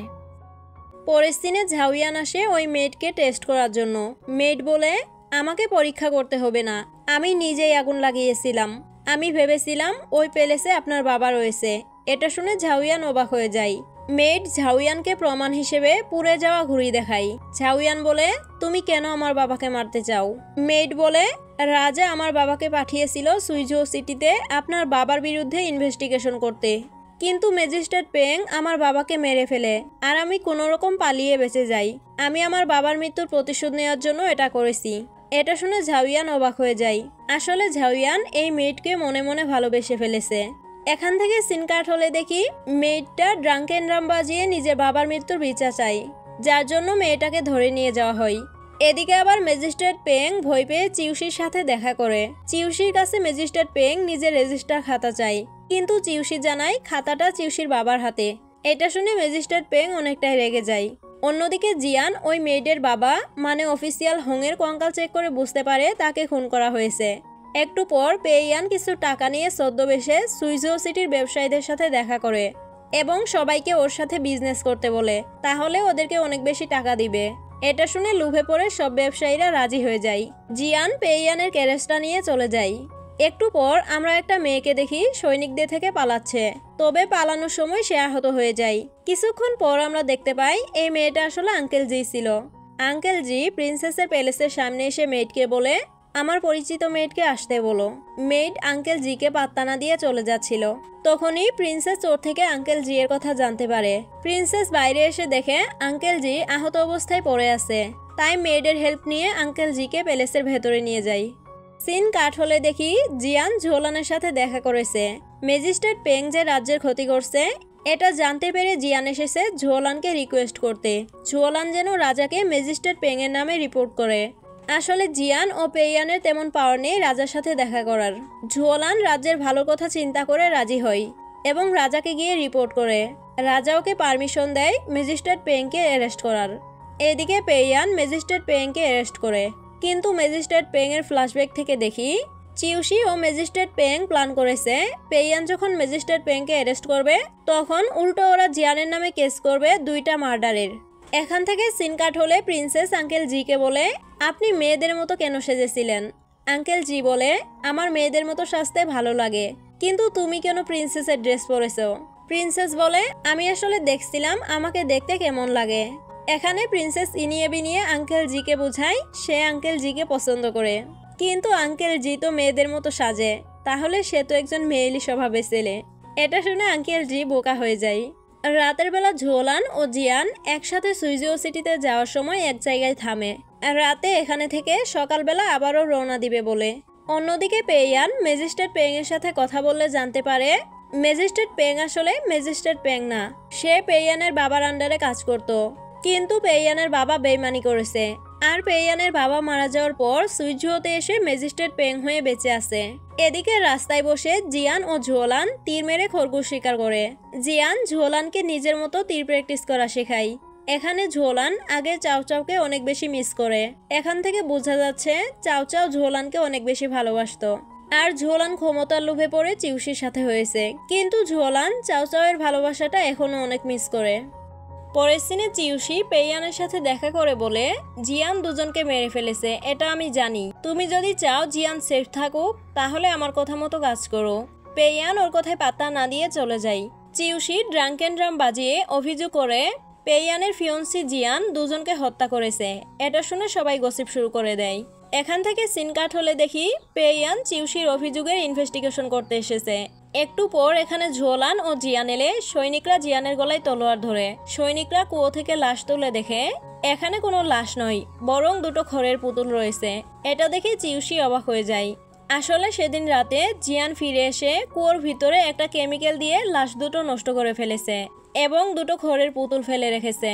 পরের দিনে ঝাউয়ান আসে ওই মেয়েটকে টেস্ট করার জন্য। মেয়েট বলে, আমাকে পরীক্ষা করতে হবে না, আমি নিজেই আগুন লাগিয়েছিলাম। আমি ভেবেছিলাম ওই প্যালেসে আপনার বাবা রয়েছে। এটা শুনে ঝাউয়ান অবাক হয়ে যায়। মেয়েট ঝাউয়ানকে প্রমাণ হিসেবে পুড়ে যাওয়া ঘুড়ি দেখায়। ঝাউয়ান বলে, তুমি কেন আমার বাবাকে মারতে চাও? মেয়েট বলে, রাজা আমার বাবাকে পাঠিয়েছিল সুইজো সিটিতে আপনার বাবার বিরুদ্ধে ইনভেস্টিগেশন করতে, কিন্তু ম্যাজিস্ট্রেট পেং আমার বাবাকে মেরে ফেলে আর আমি কোনোরকম পালিয়ে বেঁচে যাই। আমি আমার বাবার মৃত্যুর প্রতিশোধ নেওয়ার জন্য এটা করেছি। এটা শুনে ঝাউয়ান অবাক হয়ে যায়। আসলে ঝাউয়ান এই মেয়েটকে মনে মনে ভালোবেসে ফেলেছে। এখান থেকে সিন কাট হলে দেখি মেয়েটা ড্রাঙ্কেন ড্রাম বাজিয়ে নিজের বাবার মৃত্যুর বিচার চায়, যার জন্য মেয়েটাকে ধরে নিয়ে যাওয়া হয়। এদিকে আবার ম্যাজিস্ট্রেট পেং ভয় পেয়ে চিউশির সাথে দেখা করে। চিউশির কাছে ম্যাজিস্ট্রেট পেং নিজের রেজিস্টার খাতা চায়, কিন্তু চিউশি জানায় খাতাটা চিউশির বাবার হাতে। এটা শুনে ম্যাজিস্ট্রেট পেং অনেকটাই রেগে যায়। অন্যদিকে জিয়ান ওই মেয়েদের বাবা মানে অফিসিয়াল হোংয়ের কঙ্কাল চেক করে বুঝতে পারে তাকে খুন করা হয়েছে। একটু পর পেয়ান কিছু টাকা নিয়ে ছদ্মবেশে সুইজো সিটির ব্যবসায়ীদের সাথে দেখা করে এবং সবাইকে ওর সাথে বিজনেস করতে বলে, তাহলে ওদেরকে অনেক বেশি টাকা দিবে। এটা শুনে লোভে পড়ে সব ব্যবসায়ীরা রাজি হয়ে যায়। জিয়ান পেয়ানের ক্যারেজটা নিয়ে চলে যায়। একটু পর আমরা একটা মেয়েকে দেখি সৈনিকদের থেকে পালাচ্ছে, তবে পালানোর সময় সে আহত হয়ে যায়। কিছুক্ষণ পর আমরা দেখতে পাই এই মেয়েটা আসলে আঙ্কেল জি ছিল। আঙ্কেল জি প্রিন্সেসের প্যালেসের সামনে এসে মেয়েটকে বলে, আমার পরিচিত মেয়েটকে আসতে বলো। মেয়েট আঙ্কেল জিকে পাত্তা না দিয়ে চলে যাচ্ছিল। তখনই প্রিন্সেস ওর থেকে আঙ্কেল জি এর কথা জানতে পারে। প্রিন্সেস বাইরে এসে দেখে আঙ্কেল জি আহত অবস্থায় পড়ে আছে, তাই মেয়েদের হেল্প নিয়ে আঙ্কেল জিকে প্যালেসের ভেতরে নিয়ে যায়। সিন কাট হলে দেখি জিয়ান ঝোলানের সাথে দেখা করেছে। ম্যাজিস্ট্রেট পেং যে রাজ্যের ক্ষতি করছে এটা জানতে পেরে জিয়ান এসেছে ঝোলানকে রিকোয়েস্ট করতে, ঝোলান যেন রাজাকে ম্যাজিস্ট্রেট পেং এর নামে রিপোর্ট করে। আসলে জিয়ান ও পেয়ানের তেমন পাওয়ার নেই রাজার সাথে দেখা করার। ঝোলান রাজ্যের ভালো কথা চিন্তা করে রাজি হয় এবং রাজাকে গিয়ে রিপোর্ট করে। রাজা ওকে পারমিশন দেয় ম্যাজিস্ট্রেট পেংকে অ্যারেস্ট করার। এদিকে পেয়ান ম্যাজিস্ট্রেট পেংকে অ্যারেস্ট করে, কিন্তু ম্যাজিস্ট্রেট পেং এর ফ্ল্যাশব্যাক থেকে দেখি চিউশি ও ম্যাজিস্ট্রেট পেং প্ল্যান করেছে পেয়ান যখন ম্যাজিস্ট্রেট পেংকে অ্যারেস্ট করবে তখন উল্টো ওরা জিয়ানের নামে কেস করবে 2টা মার্ডারের। এখান থেকে সিন কাট হলে প্রিন্সেস আঙ্কেল জিকে বলে, আপনি মেয়েদের মতো কেন সেজেছিলেন? আঙ্কেল জি বলে, আমার মেয়েদের মতো সাজতে ভালো লাগে, কিন্তু তুমি কেন প্রিন্সেসের ড্রেস পরেছো? প্রিন্সেস বলে, আমি আসলে দেখছিলাম আমাকে দেখতে কেমন লাগে। এখানে প্রিন্সেস ইনিয়ে বিনিয়ে আঙ্কেল জিকে বোঝায় সে আঙ্কেল জিকে পছন্দ করে, কিন্তু আঙ্কেল জি তো মেয়েদের মতো সাজে, তাহলে সে তো একজন মেয়েলি স্বভাবের ছেলে। এটা শুনে আঙ্কেল জি বোকা হয়ে যায়। রাতের বেলা ঝোলান ও জিয়ান একসাথে সুইজো সিটিতে যাওয়ার সময় এক জায়গায় থামে। রাতে এখানে থেকে সকালবেলা আবারও রওনা দিবে বলে। অন্যদিকে পেয়ান ম্যাজিস্ট্রেট পেং এর সাথে কথা বললে জানতে পারে ম্যাজিস্ট্রেট পেং আসলে ম্যাজিস্ট্রেট পেং না, সে পেয়ানের বাবার আন্ডারে কাজ করত, কিন্তু পেয়ানের বাবা বেইমানি করেছে আর পেয়ানের বাবা মারা যাওয়ার পর সুইজোতে এসে ম্যাজিস্ট্রেট পেং হয়ে বেঁচে আছে। এদিকে রাস্তায় বসে জিয়ান ও ঝোলান তীর মেরে খরগোশ শিকার করে। জিয়ান ঝোলানকে নিজের মতো তীর প্র্যাকটিস করা শেখায়। এখানে ঝোলান আগে চাও চাওকে অনেক বেশি মিস করে। এখান থেকে বোঝা যাচ্ছে চাও চাও ঝোলানকে অনেক বেশি ভালোবাসতো আর ঝোলান ক্ষমতার লোভে পড়ে চিউশির সাথে হয়েছে, কিন্তু ঝোলান চাও চাওয়ের ভালোবাসাটা এখনো অনেক মিস করে। পরের সিনে চিউশি পেয়ানের সাথে দেখা করে বলে, জিয়ান দুজনকে মেরে ফেলেছে এটা আমি জানি, তুমি যদি চাও জিয়ান সেফ থাকুক তাহলে আমার কথা মতো কাজ করো। পেয়ান ওর কথায় পাত্তা না দিয়ে চলে যায়। চিউশি ড্রাঙ্কেন ড্রাম বাজিয়ে অভিযোগ করে পেয়ানের ফিয়ন্সি জিয়ান দুজনকে হত্যা করেছে। এটা শুনে সবাই গসিপ শুরু করে দেয়। এখান থেকে সিন কাট হলে দেখি পেয়ান চিউশির অভিযোগের ইনভেস্টিগেশন করতে এসেছে। একটু পর এখানে ঝোলান ও জিয়ান এলে সৈনিকরা জিয়ানের গলায় তলোয়ার ধরে। সৈনিকরা কুয়ো থেকে লাশ তুলে দেখে এখানে কোনো লাশ নয়, বরং 2টো খড়ের পুতুল রয়েছে। এটা দেখে চিউশি অবাক হয়ে যায়। আসলে সেদিন রাতে জিয়ান ফিরে এসে কুয়োর ভিতরে একটা কেমিক্যাল দিয়ে লাশ 2টো নষ্ট করে ফেলেছে এবং 2টো খড়ের পুতুল ফেলে রেখেছে।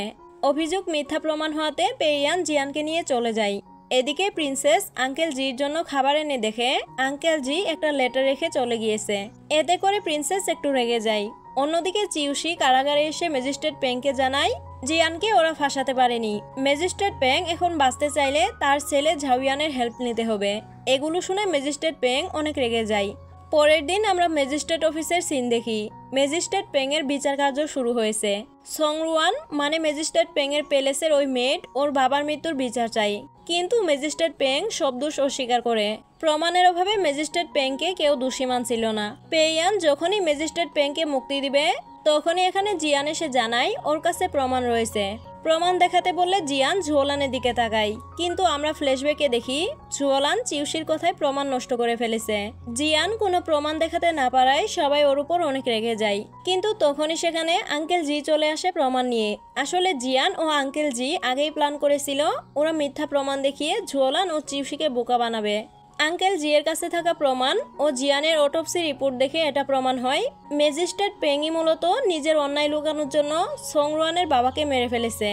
অভিযোগ মিথ্যা প্রমাণ হওয়াতে পেয়ান জিয়ানকে নিয়ে চলে যায়। এদিকে প্রিন্সেস আঙ্কেল জির জন্য খাবার এনে দেখে আঙ্কেল জি একটা লেটার রেখে চলে গিয়েছে। এতে করে প্রিন্সেস একটু রেগে যায়। অন্যদিকে চিউশি কারাগারে এসে ম্যাজিস্ট্রেট পেংকে জানায় জিয়ানকে ওরা ফাঁসাতে পারেনি। ম্যাজিস্ট্রেট পেং এখন বাঁচতে চাইলে তার ছেলে ঝাওয়ানের হেল্প নিতে হবে। এগুলো শুনে ম্যাজিস্ট্রেট পেং অনেক রেগে যায়। পরের দিন আমরা ম্যাজিস্ট্রেট অফিসের সিন দেখি। ম্যাজিস্ট্রেট পেং এর বিচার কার্য শুরু হয়েছে। সংরুয়ান মানে ম্যাজিস্ট্রেট পেং এর প্যালেসের ওই মেড ওর বাবার মৃত্যুর বিচার চাই, কিন্তু ম্যাজিস্ট্রেট পেং সব দোষ অস্বীকার করে। প্রমাণের অভাবে ম্যাজিস্ট্রেট পেংকে কেউ দোষী মানছিল না। পেইয়ান যখনই ম্যাজিস্ট্রেট পেংকে মুক্তি দিবে তখনই এখানে জিয়ান এসে জানায় ওর কাছে প্রমাণ রয়েছে। প্রমাণ দেখাতে বললে জিয়ান ঝুওলানের দিকে তাকায়, কিন্তু আমরা ফ্ল্যাশব্যাকে দেখি ঝুওলান চিউশির কথায় প্রমাণ নষ্ট করে ফেলেছে। জিয়ান কোনো প্রমাণ দেখাতে না পারায় সবাই ওর উপর অনেক রেগে যায়, কিন্তু তখনই সেখানে আঙ্কেল জি চলে আসে প্রমাণ নিয়ে। আসলে জিয়ান ও আঙ্কেল জি আগেই প্ল্যান করেছিল ওরা মিথ্যা প্রমাণ দেখিয়ে ঝুওলান ও চিউশিকে বোকা বানাবে। আঙ্কেল জিয়ের কাছে থাকা প্রমাণ ও জিয়ানের অটোপসি রিপোর্ট দেখে এটা প্রমাণ হয় ম্যাজিস্ট্রেট পেংই মূলত নিজের অন্যায় লুকানোর জন্য সংরুয়ানের বাবাকে মেরে ফেলেছে।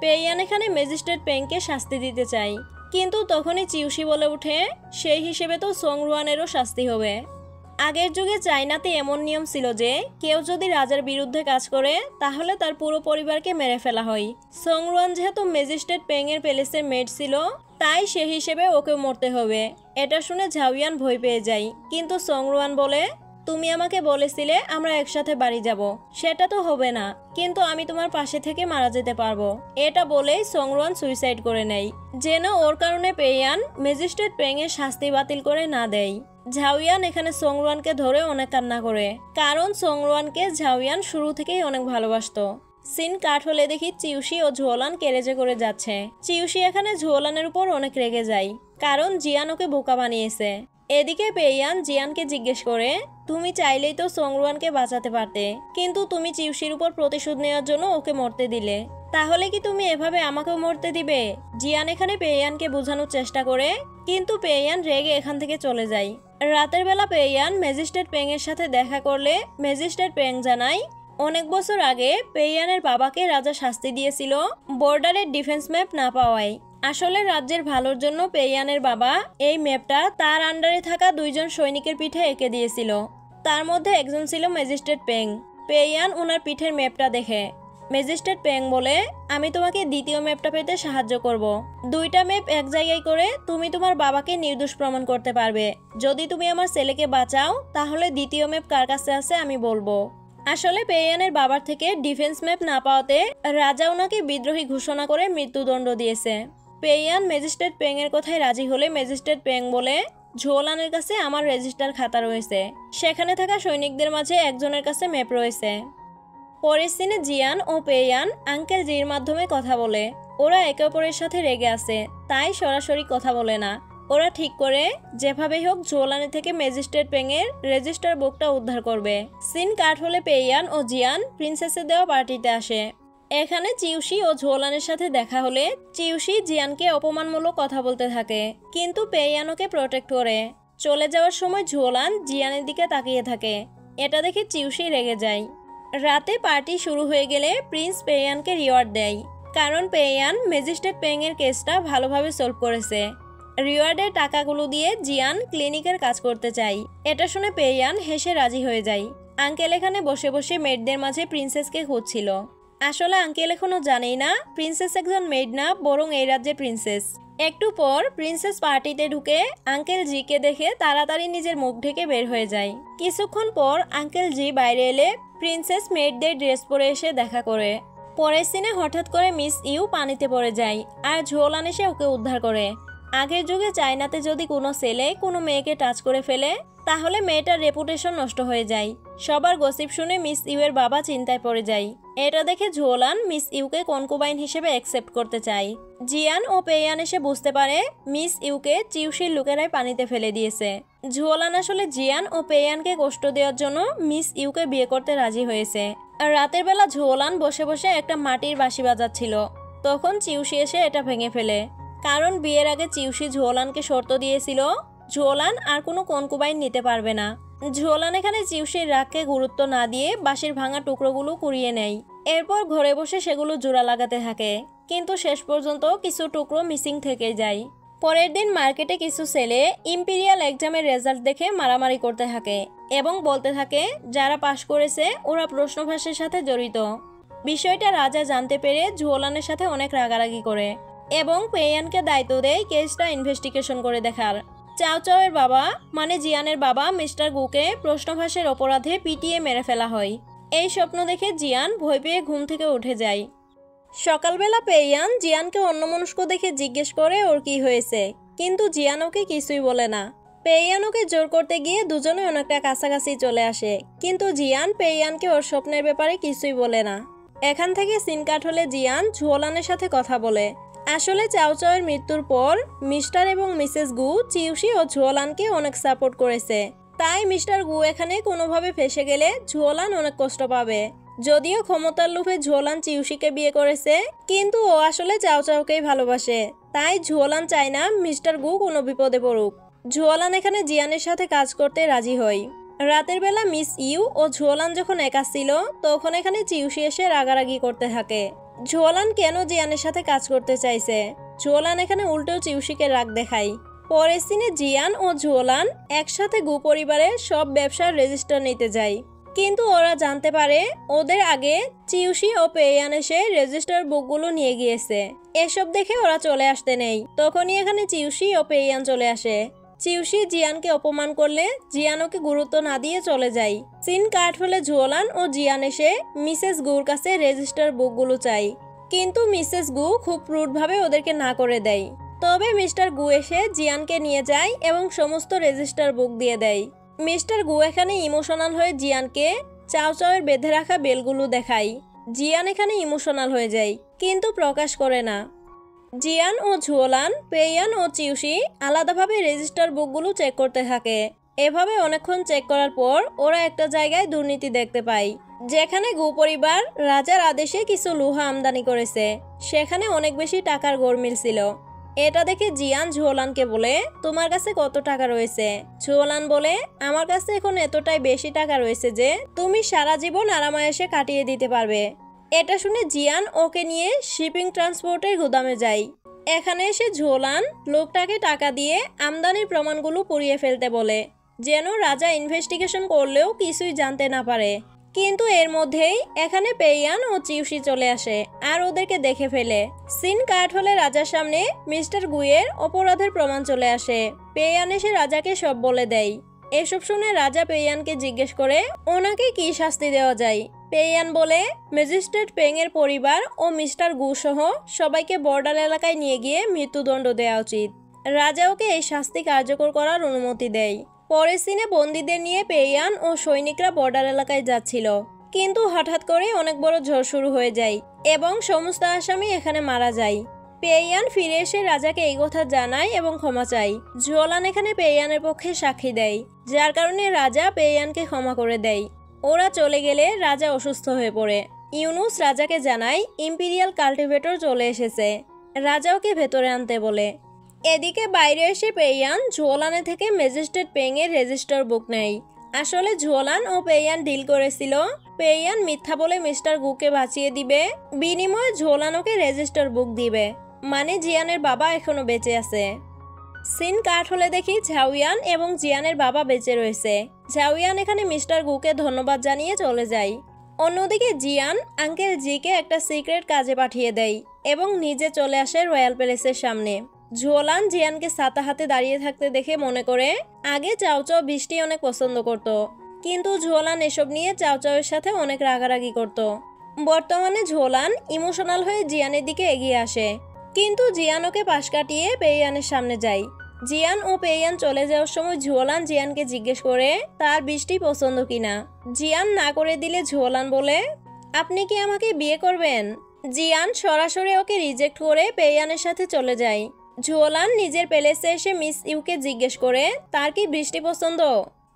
পেইয়ান এখানে ম্যাজিস্ট্রেট পেংকে শাস্তি দিতে চায়, কিন্তু তখনই চিউশি বলে ওঠে সেই হিসেবে তো সংরুয়ানেরও শাস্তি হবে। আগের যুগে চায়নাতে এমন নিয়ম ছিল যে কেউ যদি রাজার বিরুদ্ধে কাজ করে তাহলে তার পুরো পরিবারকে মেরে ফেলা হয়। সংরুয়ান যেহেতু ম্যাজিস্ট্রেট পেং এর প্যালেসের মেড ছিল, তাই সে হিসেবে ওকে মরতে হবে। এটা শুনে ঝাওয়ান ভয় পেয়ে যায়, কিন্তু সংরুয়ান বলে তুমি আমাকে বলেছিলে আমরা একসাথে বাড়ি যাব, সেটা তো হবে না, কিন্তু আমি তোমার পাশে থেকে মারা যেতে পারবো। এটা বলেই সংরুয়ান সুইসাইড করে নেয়, যেন ওর কারণে পেইয়ান ম্যাজিস্ট্রেট পেং এর শাস্তি বাতিল করে না দেয়। ঝাওয়ান এখানে সংরুয়ানকে ধরে অনেক কান্না করে, কারণ সংরুয়ানকে ঝাওয়ান শুরু থেকেই অনেক ভালোবাসতো। সিন কাট হলে দেখি চিউশি ও ঝুওলান কেরেজে করে যাচ্ছে। চিউশি এখানে ঝুওলানের উপর অনেক রেগে যায়, কারণ জিয়ান ওকে বোকা বানিয়েছে। এদিকে পেইয়ান জিয়ানকে জিজ্ঞেস করে তুমি চাইলেই তো সংরুয়ানকে বাঁচাতে পারতে, কিন্তু তুমি চিউশির উপর প্রতিশোধ নেওয়ার জন্য ওকে মরতে দিলে, তাহলে কি তুমি এভাবে আমাকেও মরতে দিবে? জিয়ান এখানে পেইয়ানকে বোঝানোর চেষ্টা করে, কিন্তু পেইয়ান রেগে এখান থেকে চলে যায়। রাতের বেলা পেইয়ান ম্যাজিস্ট্রেট পেং এর সাথে দেখা করলে ম্যাজিস্ট্রেট পেং জানায় অনেক বছর আগে পেইয়ানের বাবাকে রাজা শাস্তি দিয়েছিল বর্ডারের ডিফেন্স ম্যাপ না পাওয়ায়। আসলে রাজ্যের ভালোর জন্য পেইয়ানের বাবা এই ম্যাপটা তার আন্ডারে থাকা দুইজন সৈনিকের পিঠে এঁকে দিয়েছিল। তার মধ্যে একজন ছিল ম্যাজিস্ট্রেট পেং। পেইয়ান ওনার পিঠের ম্যাপটা দেখে। ম্যাজিস্ট্রেট পেং বলে আমি তোমাকে দ্বিতীয় ম্যাপটা পেতে সাহায্য করব। দুইটা ম্যাপ এক জায়গায় করে তুমি তোমার বাবাকে নির্দোষ প্রমাণ করতে পারবে। যদি তুমি আমার ছেলেকে বাঁচাও তাহলে দ্বিতীয় ম্যাপ কার কাছে আছে আমি বলবো। আসলে পেইয়ানের বাবার থেকে ডিফেন্স ম্যাপ না পাওয়াতে রাজা ওনাকে বিদ্রোহী ঘোষণা করে মৃত্যুদণ্ড দিয়েছে। পেইয়ান ম্যাজিস্ট্রেট পেং এর কথায় রাজি হলে ম্যাজিস্ট্রেট পেং বলে ঝুওলানের কাছে আমার রেজিস্টার খাতা রয়েছে, সেখানে থাকা সৈনিকদের মাঝে একজনের কাছে ম্যাপ রয়েছে। পরের সিনে জিয়ান ও পেইয়ান আঙ্কেল জির মাধ্যমে কথা বলে। ওরা একে অপরের সাথে রেগে আছে, তাই সরাসরি কথা বলে না। ওরা ঠিক করে যেভাবেই হোক ঝুওলানের থেকে ম্যাজিস্ট্রেট পেং এর রেজিস্টার বুকটা উদ্ধার করবে। সিন কাট হলে পেইয়ান ও জিয়ান প্রিন্সেসের দেওয়া পার্টিতে আসে। এখানে চিউশি ও ঝুওলানের সাথে দেখা হলে চিউশি জিয়ানকে অপমানমূলক কথা বলতে থাকে, কিন্তু পেইয়ান ওকে প্রোটেক্ট করে। চলে যাওয়ার সময় ঝুওলান জিয়ানের দিকে তাকিয়ে থাকে, এটা দেখে চিউশি রেগে যায়। রাতে পার্টি শুরু হয়ে গেলে প্রিন্স পেইয়ানকে রিওয়ার্ড দেয়, কারণ পেইয়ান ম্যাজিস্ট্রেট পেং এর কেসটা ভালোভাবে সলভ করেছে। রিওয়ার্ডের টাকাগুলো দিয়ে জিয়ান ক্লিনিকের কাজ করতে চায়। এটা শুনে পেইয়ান হেসে রাজি হয়ে যায়। আঙ্কেল এখানে বসে বসে মেয়েদের মাঝে প্রিন্সেসকে খুঁজছিল। আসলে আঙ্কেল এখনো জানেই না প্রিন্সেস একজন মেড না, বরং এই রাজ্যের প্রিন্সেস। একটু পর প্রিন্সেস পার্টিতে ঢুকে আঙ্কেল জিকে দেখে তাড়াতাড়ি নিজের মুখ ঢেকে বের হয়ে যায়। কিছুক্ষণ পর আঙ্কেল জি বাইরে এলে প্রিন্সেস মেডদের ড্রেস পরে এসে দেখা করে। পরের সিনে হঠাৎ করে মিস ইউ পানিতে পড়ে যায়, আর ঝুওলান এসে ওকে উদ্ধার করে। আগের যুগে চায়নাতে যদি কোনো ছেলে কোনো মেয়েকে টাচ করে ফেলে তাহলে মেয়েটার রেপুটেশন নষ্ট হয়ে যায়। সবার গসিপ শুনে মিস ইউ এর বাবা চিন্তায় পড়ে যায়। এটা দেখে ঝুওলান মিস ইউকে কনকুবাইন হিসেবে অ্যাকসেপ্ট করতে চায়। জিয়ান ও পেইয়ান এসে বুঝতে পারে মিস ইউকে চিউশির লোকেরাই পানিতে ফেলে দিয়েছে। ঝুওলান আসলে জিয়ান ও পেইয়ানকে কষ্ট দেওয়ার জন্য মিস ইউকে বিয়ে করতে রাজি হয়েছে। আর রাতের বেলা ঝুওলান বসে বসে একটা মাটির বাঁশি বাজাচ্ছিল, তখন চিউশি এসে এটা ভেঙে ফেলে। কারণ বিয়ের আগে চিউশি ঝুওলানকে শর্ত দিয়েছিল ঝুওলান আর কোনো কনকুবাইন নিতে পারবে না। ঝুওলান এখানে চিউশির রাগকে গুরুত্ব না দিয়ে বাঁশির ভাঙা টুকরোগুলো কুড়িয়ে নেয়। এরপর ঘরে বসে সেগুলো জোড়া লাগাতে থাকে, কিন্তু শেষ পর্যন্ত কিছু টুকরো মিসিং থেকে যায়। পরের দিন মার্কেটে কিছু ছেলে ইম্পিরিয়াল এক্সামের রেজাল্ট দেখে মারামারি করতে থাকে এবং বলতে থাকে যারা পাশ করেছে ওরা প্রশ্নভাসের সাথে জড়িত। বিষয়টা রাজা জানতে পেরে ঝুওলানের সাথে অনেক রাগারাগি করে এবং পেয়ানকে দায়িত্ব দেয় কেসটা ইনভেস্টিগেশন করে দেখার। চাও চাওয়ের বাবা মানে জিয়ানের বাবা মিস্টার গুকে প্রশ্নভাসের অপরাধে পিটিয়ে মেরে ফেলা হয়। এই স্বপ্ন দেখে জিয়ান ভয় পেয়ে ঘুম থেকে উঠে যায়। সকালবেলা পেয়ান জিয়ানকে অন্যমনস্ক দেখে জিজ্ঞেস করে ওর কি হয়েছে, কিন্তু জিয়ান ওকে কিছুই বলে না। পেয়ান ওকে জোর করতে গিয়ে দুজনে অনেকটা কাছাকাছি চলে আসে, কিন্তু জিয়ান পেয়ানকে ওর স্বপ্নের ব্যাপারে কিছুই বলে না। এখান থেকে সিন কাট হলে জিয়ান ঝুওলানের সাথে কথা বলে। আসলে চাও চাওয়ের মৃত্যুর পর মিস্টার এবং মিসেস গু চিউশি ও ঝুওলানকে অনেক সাপোর্ট করেছে, তাই মিস্টার গু এখানে কোনোভাবে ফেসে গেলে ঝুওলান অনেক কষ্ট পাবে। যদিও ক্ষমতার লোভে ঝুওলান চিউশিকে বিয়ে করেছে, কিন্তু ও আসলে চাও চাওকেই ভালোবাসে, তাই ঝুওলান চায় না মিস্টার গু কোনো বিপদে পড়ুক। ঝুওলান এখানে জিয়ানের সাথে কাজ করতে রাজি হয়। রাতের বেলা মিস ইউ ও ঝুওলান যখন একা ছিল তখন এখানে চিউশি এসে রাগারাগি করতে থাকে। ঝুওলান কেন জিয়ানের সাথে কাজ করতে চাইছে, ঝুওলান এখানে উল্টো চিউশিকে রাগ দেখায়। পরের সিনে জিয়ান ও ঝুওলান একসাথে গু পরিবারের সব ব্যবসার রেজিস্টার নিতে যায়, কিন্তু ওরা জানতে পারে ওদের আগে চিউশি ও পেয়ান এসে রেজিস্টার বুকগুলো নিয়ে গিয়েছে। এসব দেখে ওরা চলে আসতে নেই, তখনই এখানে চিউশি ও পেয়ান চলে আসে। চিউশি জিয়ানকে অপমান করলে জিয়ান ওকে গুরুত্ব না দিয়ে চলে যায়। সিন কাট হলে ঝুওলান ও জিয়ান এসে মিসেস গুর কাছে রেজিস্টার বুকগুলো চাই, কিন্তু মিসেস গু খুব রুডভাবে ওদেরকে না করে দেয়। তবে মিস্টার গু এসে জিয়ানকে নিয়ে যায় এবং সমস্ত রেজিস্টার বুক দিয়ে দেয়। মিস্টার গু এখানে ইমোশনাল হয়ে জিয়ানকে চাও চাওয়ের বেঁধে রাখা বেলগুলো দেখায়। জিয়ান এখানে ইমোশনাল হয়ে যায়, কিন্তু প্রকাশ করে না। জিয়ান ও ঝুওলান, পেয়ান ও চিউশি আলাদাভাবে রেজিস্টার বুকগুলো চেক করতে থাকে। এভাবে অনেকক্ষণ চেক করার পর ওরা একটা জায়গায় দুর্নীতি দেখতে পায়, যেখানে গু পরিবার রাজার আদেশে কিছু লোহা আমদানি করেছে। সেখানে অনেক বেশি টাকার গরমিল ছিল। এটা দেখে জিয়ান ঝুওলানকে বলে, তোমার কাছে কত টাকা রয়েছে? ঝুওলান বলে, আমার কাছে এখন এতটাই বেশি টাকা রয়েছে যে তুমি সারা জীবন আরামায়েশে কাটিয়ে দিতে পারবে। এটা শুনে জিয়ান ওকে নিয়ে শিপিং ট্রান্সপোর্টের গুদামে যায়। এখানে এসে ঝুওলান লোকটাকে টাকা দিয়ে আমদানির প্রমাণগুলো পুড়িয়ে ফেলতে বলে, যেন রাজা ইনভেস্টিগেশন করলেও কিছুই জানতে না পারে। কিন্তু এর মধ্যেই এখানে পেয়ান ও চিউশি চলে আসে আর ওদেরকে দেখে ফেলে। সিন কাট হলে রাজার সামনে মিস্টার গুয়ের অপরাধের প্রমাণ চলে আসে। পেয়ান এসে রাজাকে সব বলে দেয়। এসব শুনে রাজা পেয়ানকে জিজ্ঞেস করে ওনাকে কি শাস্তি দেওয়া যায়। পেয়ান বলে, ম্যাজিস্ট্রেট পেং এর পরিবার ও মিস্টার গু সহ সবাইকে বর্ডার এলাকায় নিয়ে গিয়ে মৃত্যুদণ্ড দেওয়া উচিত। রাজা ওকে এই শাস্তি কার্যকর করার অনুমতি দেয়। পরের সিনে বন্দীদের নিয়ে পেয়ান ও সৈনিকরা বর্ডার এলাকায় যাচ্ছিল, কিন্তু হঠাৎ করে অনেক বড় ঝড় শুরু হয়ে যায় এবং সমস্ত আসামি এখানে মারা যায়। পেয়ান ফিরে এসে রাজাকে এই কথা জানায় এবং ক্ষমা চায়। ঝুওলান এখানে পেয়ানের পক্ষে সাক্ষী দেয়, যার কারণে রাজা পেয়ানকে ক্ষমা করে দেয়। ওরা চলে গেলে রাজা অসুস্থ হয়ে পড়ে। ইউনুস রাজাকে জানায় ইম্পিরিয়াল কাল্টিভেটর চলে এসেছে। রাজা ওকে ভেতরে আনতে বলে। এদিকে বাইরে এসে পেয়ান ঝুওলানের থেকে ম্যাজিস্ট্রেট পেং এর রেজিস্টার বুক নেয়। আসলে ঝুওলান ও পেয়ান ডিল করেছিল পেয়ান মিথ্যা বলে মিস্টার গুকে বাঁচিয়ে দিবে, বিনিময়ে ঝুওলান ওকে রেজিস্টার বুক দিবে, মানে জিয়ানের বাবা এখনো বেঁচে আছে। সিন কাট হলে দেখি ঝাউয়ান এবং জিয়ানের বাবা বেঁচে রয়েছে। ঝাউয়ান এখানে মিস্টার গুকে ধন্যবাদ জানিয়ে চলে যায়। অন্যদিকে জিয়ান আঙ্কেল জিকে একটা সিক্রেট কাজে পাঠিয়ে দেয় এবং নিজে চলে আসে রয়্যাল প্যালেসের সামনে। ঝুওলান জিয়ানকে ছাতা হাতে দাঁড়িয়ে থাকতে দেখে মনে করে আগে চাও চাও বৃষ্টি অনেক পছন্দ করত, কিন্তু ঝুওলান এসব নিয়ে চাও চাওয়ের সাথে অনেক রাগারাগি করত। বর্তমানে ঝুওলান ইমোশনাল হয়ে জিয়ানের দিকে এগিয়ে আসে, কিন্তু জিয়ান ওকে পাশ কাটিয়ে পেয়ানের সামনে যায়। জিয়ান ও পেয়ান চলে যাওয়ার সময় ঝুওলান জিয়ানকে জিজ্ঞেস করে তার বৃষ্টি পছন্দ কিনা। জিয়ান না করে দিলে ঝুওলান বলে, আপনি কি আমাকে বিয়ে করবেন? জিয়ান সরাসরি ওকে রিজেক্ট করে পেয়ানের সাথে চলে যায়। ঝুওলান নিজের প্যালেসে এসে মিস ইউকে জিজ্ঞেস করে তার কি বৃষ্টি পছন্দ।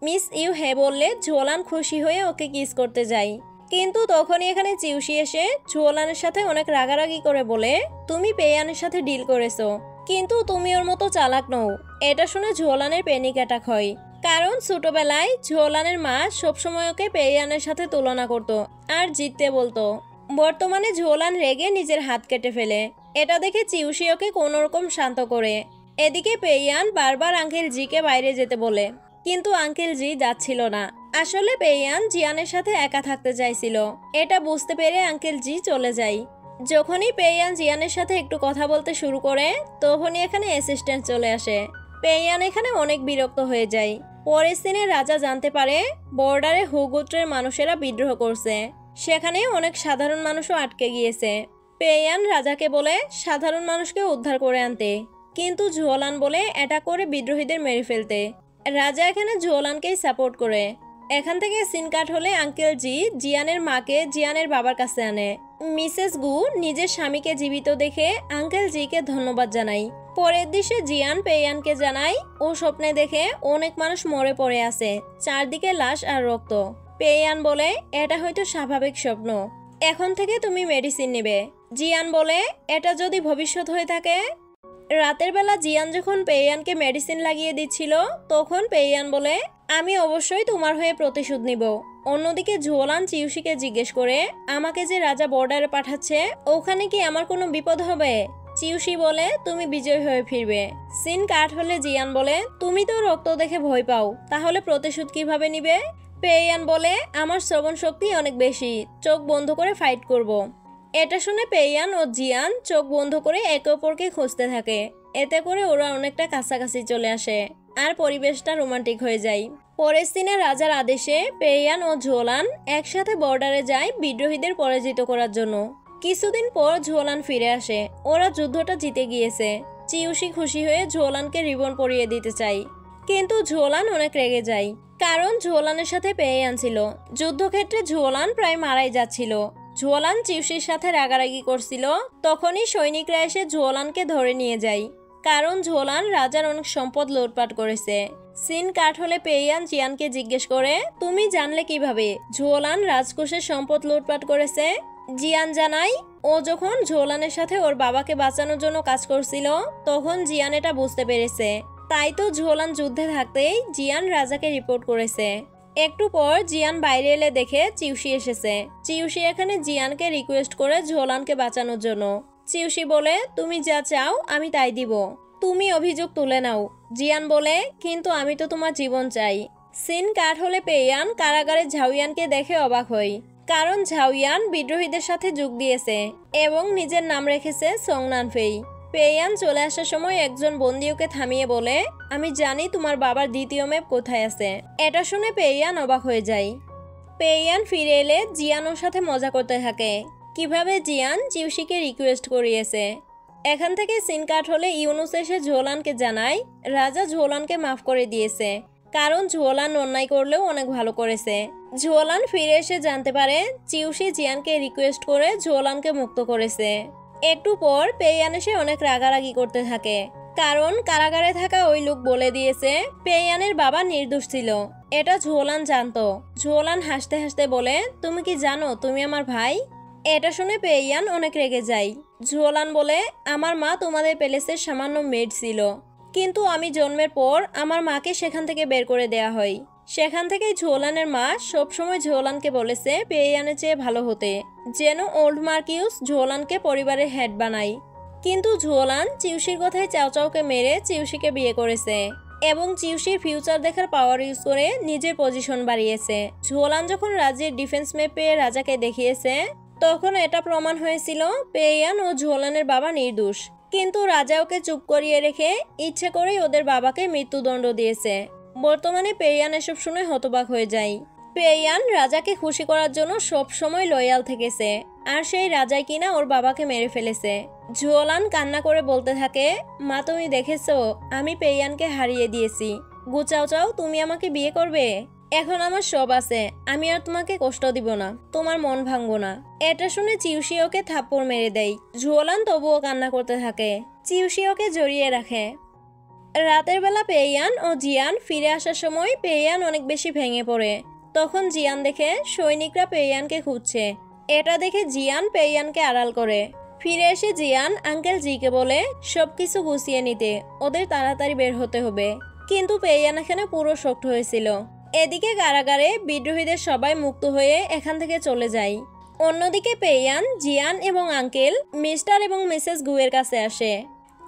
মিস ইউ হ্যাঁ বললে ঝুওলান খুশি হয়ে ওকে কিস করতে যায়, কিন্তু তখনই এখানে চিউশি এসে ঝুওলানের সাথে অনেক রাগারাগি করে বলে, তুমি পেয়ানের সাথে ডিল করেছো, কিন্তু তুমি ওর মতো চালাক নও। এটা শুনে ঝুওলানের প্যানিক অ্যাটাক হয়, কারণ ছোটবেলায় ঝুওলানের মা সবসময় ওকে পেয়ানের সাথে তুলনা করত আর জিততে বলতো। বর্তমানে ঝুওলান রেগে নিজের হাত কেটে ফেলে। এটা দেখে চিউশি ওকে কোনোরকম শান্ত করে। এদিকে পেয়ান বারবার আঙ্কেল জিকে বাইরে যেতে বলে। কিন্তু আঙ্কেল জি যাচ্ছিল না। আসলে পেয়ান জিয়ানের সাথে একা থাকতে চাইছিল। এটা বুঝতে পেরে আঙ্কেল জি চলে যায়। যখনই পেয়ান জিয়ানের সাথে একটু কথা বলতে শুরু করে তখনই এখানে অ্যাসিস্ট্যান্ট চলে আসে। পেয়ান এখানে অনেক বিরক্ত হয়ে যায়। পরের দিনে রাজা জানতে পারে বর্ডারে হু গোত্রের মানুষেরা বিদ্রোহ করছে। সেখানে অনেক সাধারণ মানুষও আটকে গিয়েছে। পেয়ান রাজাকে বলে সাধারণ মানুষকে উদ্ধার করে আনতে, কিন্তু ঝোলান বলে এটা করে বিদ্রোহীদের মেরে ফেলতে। রাজা এখানে ঝোলানকেই সাপোর্ট করে। এখান থেকে সিন কাট হলে আঙ্কেল জি জিয়ানের মাকে জিয়ানের বাবার কাছে আনে। মিসেস গু নিজের স্বামীকে জীবিত দেখে আঙ্কেল জিকে ধন্যবাদ জানাই। পরের দিশে জিয়ান পেয়ানকে জানায় ও স্বপ্নে দেখে অনেক মানুষ মরে পড়ে আছে, চারদিকে লাশ আর রক্ত। পেয়ান বলে এটা হয়তো স্বাভাবিক স্বপ্ন, এখন থেকে তুমি মেডিসিন নেবে। জিয়ান বলে এটা যদি ভবিষ্যৎ হয়ে থাকে। রাতের বেলা জিয়ান যখন পেয়ানকে মেডিসিন লাগিয়ে দিচ্ছিল তখন পেয়ান বলে আমি অবশ্যই তোমার হয়ে প্রতিশোধ নিব। অন্যদিকে ঝোলান চিউসিকে জিজ্ঞেস করে আমাকে যে রাজা বর্ডারে পাঠাচ্ছে ওখানে কি আমার কোনো বিপদ হবে? চিউসি বলে তুমি বিজয় হয়ে ফিরবে। সিন কাট হলে জিয়ান বলে তুমি তো রক্ত দেখে ভয় পাও, তাহলে প্রতিশোধ কিভাবে নিবে? পেয়ান বলে আমার শ্রবণ শক্তি অনেক বেশি, চোখ বন্ধ করে ফাইট করব। এটা শুনে পেয়ান ও জিয়ান চোখ বন্ধ করে একে অপরকে খুঁজতে থাকে। এতে করে ওরা অনেকটা কাছাকাছি চলে আসে আর পরিবেশটা রোমান্টিক হয়ে যায়। পরের দিনে রাজার আদেশে পেয়ান ও ঝোলান একসাথে বর্ডারে যায় বিদ্রোহীদের পরাজিত করার জন্য। কিছুদিন পর ঝোলান ফিরে আসে, ওরা যুদ্ধটা জিতে গিয়েছে। চিউসি খুশি হয়ে ঝোলানকে রিবন পরিয়ে দিতে চায়, কিন্তু ঝোলান অনেক রেগে যায়, কারণ ঝোলানের সাথে পেয়ান ছিল। যুদ্ধক্ষেত্রে ঝোলান প্রায় মারাই যাচ্ছিল। ঝোলান চিউসির সাথে রাগারাগি করছিল, তখনই সৈনিকরা এসে ঝোলানকে ধরে নিয়ে যায়, কারণ ঝোলান রাজার অনেক সম্পদ লুটপাট করেছে। সিন কাট হলে পেয়ান জিয়ানকে জিজ্ঞেস করে তুমি জানলে কিভাবে ঝোলান রাজকোষের সম্পদ লুটপাট করেছে? জিয়ান জানায় ও যখন ঝোলানের সাথে ওর বাবাকে বাঁচানোর জন্য কাজ করছিল তখন জিয়ান এটা বুঝতে পেরেছে। তাই তো ঝোলান যুদ্ধে থাকতেই জিয়ান রাজাকে রিপোর্ট করেছে। একটু পর জিয়ান বাইরে এলে দেখে চিউসি এসেছে। চিউসি এখানে জিয়ানকে রিকোয়েস্ট করে ঝোলানকে বাঁচানোর জন্য। চিউসি বলে তুমি যা চাও আমি তাই দিব, তুমি অভিযোগ তুলে নাও। জিয়ান বলে কিন্তু আমি তো তোমার জীবন চাই। সিন কাট হলে পেয়ান কারাগারে ঝাউয়ানকে দেখে অবাক হয়, কারণ ঝাউয়ান বিদ্রোহীদের সাথে যোগ দিয়েছে এবং নিজের নাম রেখেছে সংনানফেই। পেয়ান চলে আসার সময় একজন বন্দী ওকে থামিয়ে বলে আমি জানি তোমার বাবার দ্বিতীয় ম্যাপ কোথায় আছে। এটা শুনে পেয়ান অবাক হয়ে যায়। পেয়ান ফিরে এলে জিয়ান ওর সাথে মজা করতে থাকে, কিভাবে জিয়ান চিউসিকে রিকোয়েস্ট করিয়েছে। এখান থেকে সিন কাট হলে ইউনুস এসে ঝোলানকে জানায় রাজা ঝোলানকে মাফ করে দিয়েছে, কারণ ঝোলান অন্যায় করলেও অনেক ভালো করেছে। ঝোলান ফিরে এসে জানতে পারে চিউসি জিয়ানকে রিকোয়েস্ট করে ঝোলানকে মুক্ত করেছে। একটু পর পেয়ান এসে অনেক রাগারাগি করতে থাকে, কারণ কারাগারে থাকা ওই লোক বলে দিয়েছে পেয়ানের বাবা নির্দোষ ছিল। এটা ঝোলান জানতো। ঝোলান হাসতে হাসতে বলে তুমি কি জানো তুমি আমার ভাই? এটা শুনে পেয়ান অনেক রেগে যায়। ঝোলান বলে আমার মা তোমাদের প্যালেসের সামান্য মেড ছিল, কিন্তু আমি জন্মের পর আমার মাকে সেখান থেকে বের করে দেয়া হয়। সেখান থেকেই ঝোলানের মা সবসময় ঝোলানকে বলেছে পেয়ানের চেয়ে ভালো হতে, যেন ওল্ড মার্কিউস ঝোলানকে পরিবারের হেড বানায়। কিন্তু ঝোলান চিউসির কথায় চাওচাওকে মেরে চিউসিকে বিয়ে করেছে এবং চিউসির ফিউচার দেখার পাওয়ার ইউজ করে নিজের পজিশন বাড়িয়েছে। ঝোলান যখন রাজ্যের ডিফেন্স ম্যাপ পেয়ে রাজাকে দেখিয়েছে তখন এটা প্রমাণ হয়েছিল পেয়ান ও ঝোলানের বাবা নির্দোষ, কিন্তু রাজা ওকে চুপ করিয়ে রেখে ইচ্ছে করেই ওদের বাবাকে মৃত্যুদণ্ড দিয়েছে। বর্তমানে পেয়ান এসব শুনে হতবাক হয়ে যায়। পেয়ান রাজাকে খুশি করার জন্য সব সময় লয়াল থেকেছে, আর সেই রাজাই কিনা ওর বাবাকে মেরে ফেলেছে। ঝোলান কান্না করে বলতে থাকে মা তুমি দেখেছো আমি পেয়ানকে হারিয়ে দিয়েছি, গুচাও চাও তুমি আমাকে বিয়ে করবে? এখন আমার সব আছে, আমি আর তোমাকে কষ্ট দিব না, তোমার মন ভাঙবো না। এটা শুনে চিউসি ওকে থাপ্পড় মেরে দেয়। ঝোলান তবুও কান্না করতে থাকে। চিউসি ওকে জড়িয়ে রাখে। রাতের বেলা পেয়ান ও জিয়ান ফিরে আসার সময় পেয়ান অনেক বেশি ভেঙে পড়ে। তখন জিয়ান দেখে সৈনিকরা পেয়ানকে খুঁজছে। এটা দেখে জিয়ান পেয়ানকে আড়াল করে। ফিরে এসে জিয়ান আঙ্কেল জিকে বলে সবকিছু গুছিয়ে নিতে, ওদের তাড়াতাড়ি বের হতে হবে। কিন্তু পেয়ান এখানে পুরো শক্ত হয়েছিল। এদিকে কারাগারে বিদ্রোহীদের সবাই মুক্ত হয়ে এখান থেকে চলে যায়। অন্যদিকে পেয়ান জিয়ান এবং আঙ্কেল মিস্টার এবং মিসেস গুয়ের কাছে আসে।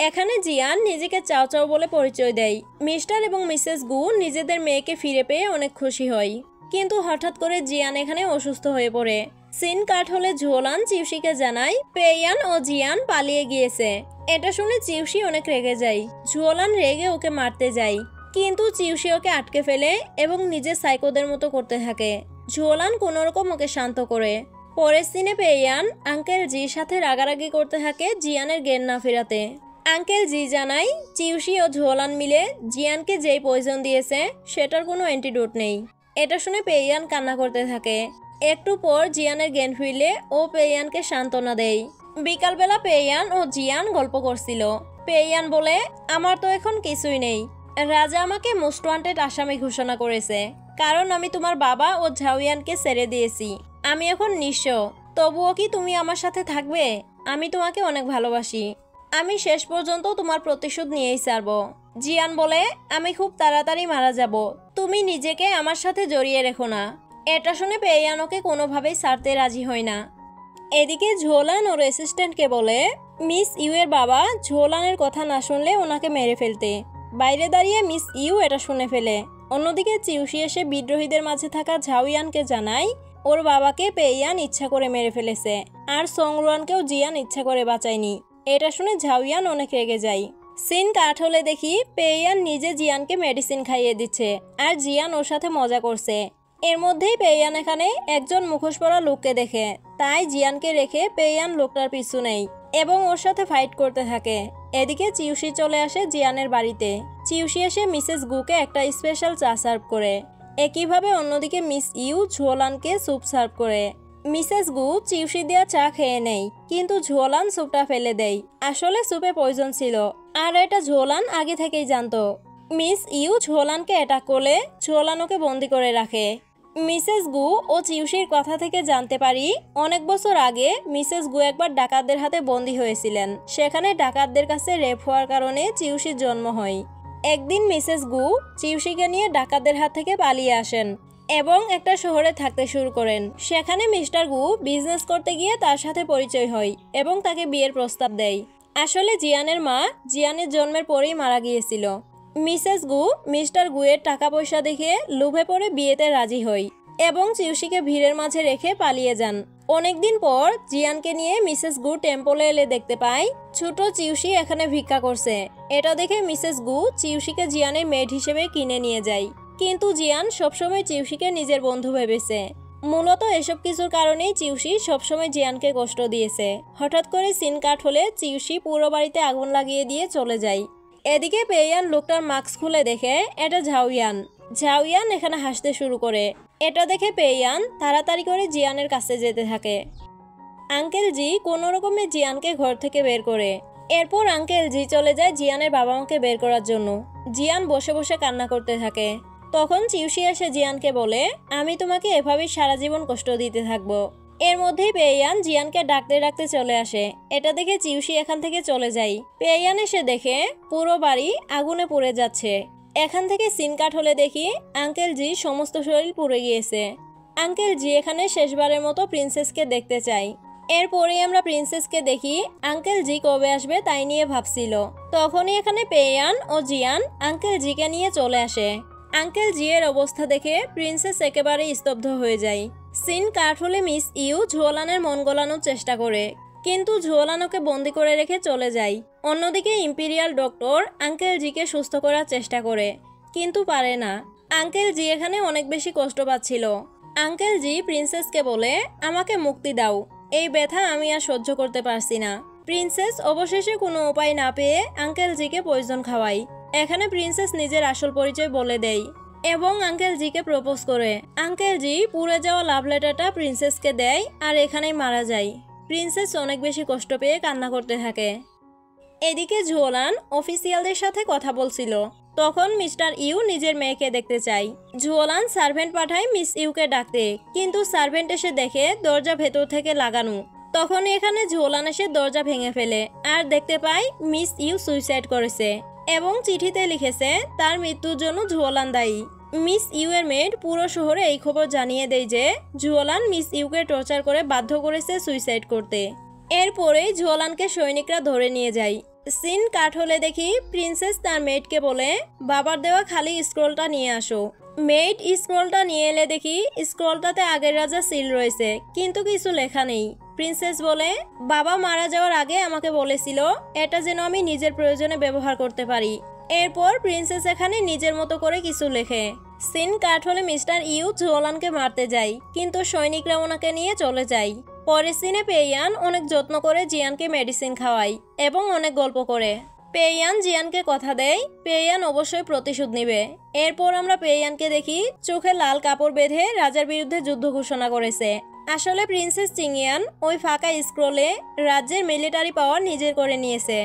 এখানে জিয়ান নিজেকে চাও চাও বলে পরিচয় দেয়। মিস্টার এবং মিসেস গু নিজেদের মেয়েকে ফিরে পেয়ে অনেক খুশি হয়, কিন্তু হঠাৎ করে জিয়ান এখানে অসুস্থ হয়ে পড়ে। সিন কাট হলে ঝোলান চিউশিকে জানায় পেয়ান ও জিয়ান পালিয়ে গিয়েছে। এটা শুনে চিউশি অনেক রেগে যায়। ঝোলান রেগে ওকে মারতে যায়, কিন্তু চিউশি ওকে আটকে ফেলে এবং নিজে সাইকোদের মতো করতে থাকে। ঝোলান কোনোরকম ওকে শান্ত করে। পরের সিনে পেয়ান আঙ্কেল জির সাথে রাগারাগি করতে থাকে জিয়ানের জ্ঞান না ফেরাতে। আঙ্কেল জি জানায় চিউশি ও ঝোলান মিলে জিয়ানকে যেই পয়জন দিয়েছে সেটার কোনো অ্যান্টিডোট নেই। এটা শুনে পেয়ান কান্না করতে থাকে। একটু পর জিয়ানের জ্ঞান ফিরলে ও পেয়ানকে সান্ত্বনা দেয়। বিকালবেলা পেয়ান ও জিয়ান গল্প করছিল। পেয়ান বলে, আমার তো এখন কিছুই নেই। রাজা আমাকে মোস্ট ওয়ান্টেড আসামি ঘোষণা করেছে, কারণ আমি তোমার বাবা ও ঝাউয়ানকে ছেড়ে দিয়েছি। আমি এখন নিঃস্ব। তবুও কি তুমি আমার সাথে থাকবে? আমি তোমাকে অনেক ভালোবাসি। আমি শেষ পর্যন্ত তোমার প্রতিশোধ নিয়েই ছাড়ব। জিয়ান বলে, আমি খুব তাড়াতাড়ি মারা যাব। তুমি নিজেকে আমার সাথে জড়িয়ে রেখো না। এটা শুনে পেয়ান ওকে কোনোভাবেই ছাড়তে রাজি হয় না। এদিকে ঝোলান ওর অ্যাসিস্ট্যান্টকে বলে মিস ইউ এর বাবা ঝোলানের কথা না শুনলে ওনাকে মেরে ফেলতে। বাইরে দাঁড়িয়ে মিস ইউ এটা শুনে ফেলে। অন্যদিকে চিউশি এসে বিদ্রোহীদের মাঝে থাকা ঝাউয়ানকে জানায় ওর বাবাকে পেয়ান ইচ্ছা করে মেরে ফেলেছে, আর সংরুয়ানকেও জিয়ান ইচ্ছা করে বাঁচায়নি। এটা শুনে ঝাউয়ান অনেক রেগে যায়। সিন কাট হলে দেখি পেয়ান নিজে জিয়ানকে মেডিসিন খাইয়ে দিচ্ছে, আর জিয়ান ওর সাথে মজা করছে। এর মধ্যেই পেয়ান এখানে একজন মুখোশ পরা লোককে দেখে, তাই জিয়ানকে রেখে পেয়ান লোকটার পিছু নেই এবং ওর সাথে ফাইট করতে থাকে। এদিকে চিউশি চলে আসে জিয়ানের বাড়িতে। চিউশি এসে মিসেস গুকে একটা স্পেশাল চা সার্ভ করে। একইভাবে অন্যদিকে মিস ইউ ঝোলানকে স্যুপ সার্ভ করে। মিসেস গু চিউশি দেওয়া চা খেয়ে নেয়, কিন্তু ঝোলান স্যুপটা ফেলে দেয়। আসলে স্যুপে পয়জন ছিল, আর এটা ঝোলান আগে থেকেই জানতো। মিস ইউ ঝোলানকে অ্যাটাক করলে ঝোলান ওকে বন্দি করে রাখে। মিসেস গু ও চিউশির কথা থেকে জানতে পারি অনেক বছর আগে মিসেস গু একবার ডাকাতদের হাতে বন্দী হয়েছিলেন। সেখানে ডাকাতদের কাছে রেপ হওয়ার কারণে চিউশির জন্ম হয়। একদিন মিসেস গু চিউশিকে নিয়ে ডাকাতদের হাত থেকে পালিয়ে আসেন এবং একটা শহরে থাকতে শুরু করেন। সেখানে মিস্টার গু বিজনেস করতে গিয়ে তার সাথে পরিচয় হয় এবং তাকে বিয়ের প্রস্তাব দেয়। আসলে জিয়ানের মা জিয়ানের জন্মের পরেই মারা গিয়েছিল। মিসেস গু মিস্টার গুয়ের টাকা পয়সা দেখে লোভে পড়ে বিয়েতে রাজি হয় এবং চিউশিকে ভিড়ের মাঝে রেখে পালিয়ে যান। অনেকদিন পর জিয়ানকে নিয়ে মিসেস গু টেম্পলে এলে দেখতে পায় ছোট চিউশি এখানে ভিক্ষা করছে। এটা দেখে মিসেস গু চিউশিকে জিয়ানের মেড হিসেবে কিনে নিয়ে যায়, কিন্তু জিয়ান সবসময় চিউশিকে নিজের বন্ধু ভেবেছে। মূলত এসব কিছুর কারণেই চিউশি সবসময় জিয়ানকে কষ্ট দিয়েছে। হঠাৎ করে সিন কাট হলে চিউশি পুরো বাড়িতে আগুন লাগিয়ে দিয়ে চলে যায়। এদিকে পেয়ান লোকটার মাস্ক খুলে দেখে এটা ঝাউয়ান। ঝাউয়ান এখানে হাসতে শুরু করে। এটা দেখে পেয়ান তাড়াতাড়ি করে জিয়ানের কাছে যেতে থাকে। আঙ্কেল জি কোনো রকমে জিয়ানকে ঘর থেকে বের করে। এরপর আঙ্কেল জি চলে যায় জিয়ানের বাবা মাকে বের করার জন্য। জিয়ান বসে বসে কান্না করতে থাকে। তখন চিউশি এসে জিয়ানকে বলে, আমি তোমাকে এভাবেই সারা জীবন কষ্ট দিতে থাকবো। এর মধ্যেই পেয়ান জিয়ানকে ডাকতে ডাকতে চলে আসে। এটা দেখে চিউশি এখান থেকে চলে যায়। পেয়ান এসে দেখে পুরো বাড়ি আগুনে পুড়ে যাচ্ছে। এখান থেকে সিন কাট হলে দেখি আঙ্কেল জি সমস্ত শরীর পুড়ে গিয়েছে। আঙ্কেল জি এখানে শেষবারের মতো প্রিন্সেসকে দেখতে চাই। এরপরেই আমরা প্রিন্সেসকে দেখি আঙ্কেল জি কবে আসবে তাই নিয়ে ভাবছিল। তখনই এখানে পেয়ান ও জিয়ান আঙ্কেল জিকে নিয়ে চলে আসে। আঙ্কেল জি এর অবস্থা দেখে প্রিন্সেস একেবারে স্তব্ধ হয়ে যায়। সিন কাট হলে মিস ইউ ঝোলানের মন গলানোর চেষ্টা করে, কিন্তু ঝোলান ওকে বন্দি করে রেখে চলে যায়। অন্যদিকে ইম্পিরিয়াল ডক্টর আঙ্কেল জিকে সুস্থ করার চেষ্টা করে, কিন্তু পারে না। আঙ্কেল জি এখানে অনেক বেশি কষ্ট পাচ্ছিল। আঙ্কেল জি প্রিন্সেসকে বলে, আমাকে মুক্তি দাও, এই ব্যথা আমি আর সহ্য করতে পারছি না। প্রিন্সেস অবশেষে কোনো উপায় না পেয়ে আঙ্কেল জিকে পয়জন খাওয়ায়। এখানে প্রিন্সেস নিজের আসল পরিচয় বলে দেয় এবং আঙ্কেল জিকে প্রপোজ করে। আঙ্কেল জি পুড়ে যাওয়া লাভ লেটারটা প্রিন্সেসকে দেয় আর এখানেই মারা যায়। প্রিন্সেস অনেক বেশি কষ্ট পেয়ে কান্না করতে থাকে। এদিকে ঝোলান অফিসিয়ালদের সাথে কথা বলছিল। তখন মিস্টার ইউ নিজের মেয়েকে দেখতে চাই। ঝোলান সার্ভেন্ট পাঠায় মিস ইউকে ডাকতে, কিন্তু সার্ভেন্ট এসে দেখে দরজা ভেতর থেকে লাগানো। তখন এখানে ঝোলান এসে দরজা ভেঙে ফেলে আর দেখতে পায় মিস ইউ সুইসাইড করেছে এবং চিঠিতে লিখেছে তার মৃত্যুর জন্য ঝোলান দায়ী। মিস ইউ এর মেড পুরো শহরে এই খবর জানিয়ে দেয় যে ঝোলান মিস ইউকে টর্চার করে বাধ্য করেছে সুইসাইড করতে। এরপরেই ঝোলানকে সৈনিকরা ধরে নিয়ে যায়। সিন কাট হলে দেখি প্রিন্সেস তার মেয়েটকে বলে বাবার দেওয়া খালি স্ক্রলটা নিয়ে আসো। মেইড স্ক্রলটা নিয়ে এলে দেখি স্ক্রলটাতে আগের রাজার সিল রয়েছে, কিন্তু কিছু লেখা নেই। প্রিন্সেস বলে বাবা মারা যাওয়ার আগে আমাকে বলেছিল এটা যেন আমি নিজের প্রয়োজনে ব্যবহার করতে পারি। এরপর প্রিন্সেস এখানে নিজের মতো করে কিছু লেখে। সিন কাট হলে মিস্টার ইউ ঝোলানকে মারতে যায়, কিন্তু সৈনিকরা ওনাকে নিয়ে চলে যায়। পরের সিনে পেইয়ান অনেক যত্ন করে জিয়ানকে মেডিসিন খাওয়ায় এবং অনেক গল্প করে। পেইয়ান জিয়ানকে কথা দেয় পেইয়ান অবশ্যই প্রতিশোধ নেবে। এরপর আমরা পেইয়ানকে দেখি চোখে লাল কাপড় বেঁধে রাজার বিরুদ্ধে যুদ্ধ ঘোষণা করেছে। আসলে প্রিন্সেস চিংয়ান ওই ফাঁকা স্ক্রলে রাজ্যের মিলিটারি পাওয়ার নিজের করে নিয়েছে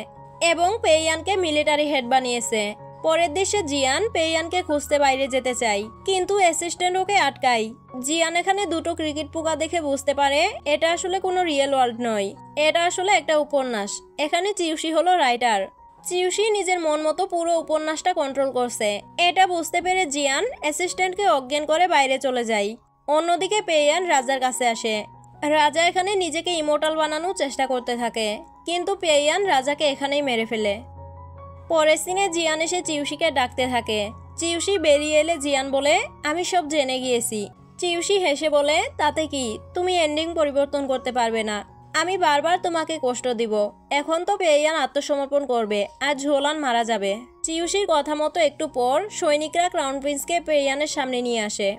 এবং পেইয়ানকে মিলিটারি হেড বানিয়েছে। পরের দেশে জিয়ান পেইয়ানকে খুঁজতে বাইরে যেতে চায়, কিন্তু অ্যাসিস্ট্যান্ট ওকে আটকায়। জিয়ান এখানে দুটো ক্রিকেট পোকা দেখে বুঝতে পারে এটা আসলে কোনো রিয়েল ওয়ার্ল্ড নয়, এটা আসলে একটা উপন্যাস। এখানে চিউসি হলো রাইটার। চিউসি নিজের মন মতো পুরো উপন্যাসটা কন্ট্রোল করছে। এটা বুঝতে পেরে জিয়ান অ্যাসিস্ট্যান্টকে অজ্ঞান করে বাইরে চলে যায়। অন্যদিকে পেইয়ান রাজার কাছে আসে। রাজা এখানে নিজেকে ইমোর্টাল বানানোর চেষ্টা করতে থাকে, কিন্তু পেইয়ান রাজাকে এখানেই মেরে ফেলে। পরের সিনে জিয়ান এসে চিউসিকে ডাকতে থাকে। চিউসি বেরিয়ে এলে জিয়ান বলে আমি সব জেনে গিয়েছি। চিউসি হেসে বলে তাতে কি, তুমি এন্ডিং পরিবর্তন করতে পারবে না, আমি বারবার তোমাকে কষ্ট দিব। এখন তো পেইয়ান আত্মসমর্পণ করবে আর ঝোলান মারা যাবে। চিউসির কথা মতো একটু পর সৈনিকরা ক্রাউন প্রিন্সকে পেইয়ানের সামনে নিয়ে আসে,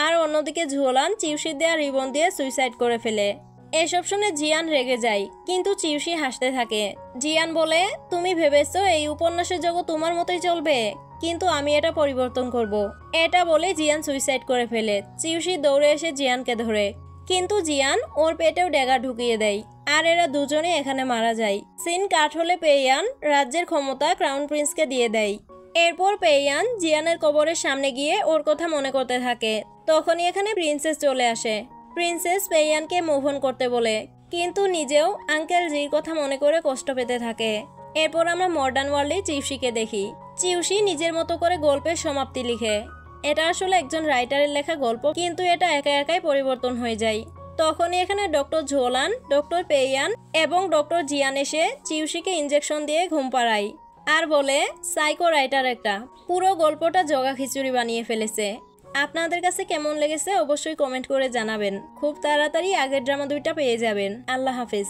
আর অন্যদিকে ঝোলান চিউসির দেয়া রিবন দিয়ে সুইসাইড করে ফেলে। এসব শুনে জিয়ান রেগে যায়, কিন্তু চিউসি হাসতে থাকে। জিয়ান বলে তুমি ভেবেছো এই উপন্যাসের জগৎ তোমার মতোই চলবে, কিন্তু আমি এটা পরিবর্তন করব। এটা বলে জিয়ান সুইসাইড করে ফেলে। চিউসি দৌড়ে এসে জিয়ানকে ধরে, কিন্তু জিয়ান ওর পেটেও ড্যাগার ঢুকিয়ে দেয়, আর এরা দুজনে এখানে মারা যায়। সিন কাট হলে পেইয়ান রাজ্যের ক্ষমতা ক্রাউন প্রিন্সকে দিয়ে দেয়। এরপর পেইয়ান জিয়ানের কবরের সামনে গিয়ে ওর কথা মনে করতে থাকে। তখনই এখানে প্রিন্সেস চলে আসে। প্রিন্সেস পেইয়ানকে মুভ অন করতে বলে, কিন্তু নিজেও আঙ্কেল জির কথা মনে করে কষ্ট পেতে থাকে। এরপর আমরা মডার্ন ওয়ার্ল্ডে চিউসিকে দেখি। চিউসি নিজের মতো করে গল্পের সমাপ্তি লিখে। এটা আসলে একজন রাইটারের লেখা গল্প, কিন্তু এটা একা একাই পরিবর্তন হয়ে যায়। তখনই এখানে ডক্টর ঝোলান, ডক্টর পেইয়ান এবং ডক্টর জিয়ান এসে চিউসিকে ইনজেকশন দিয়ে ঘুম পাড়ায় আর বলে সাইকো রাইটার একটা পুরো গল্পটা জগা খিচুড়ি বানিয়ে ফেলেছে। আপনাদের কাছে কেমন লেগেছে অবশ্যই কমেন্ট করে জানাবেন। খুব তাড়াতাড়ি আগের ড্রামা 2টা পেয়ে যাবেন। আল্লাহ হাফেজ।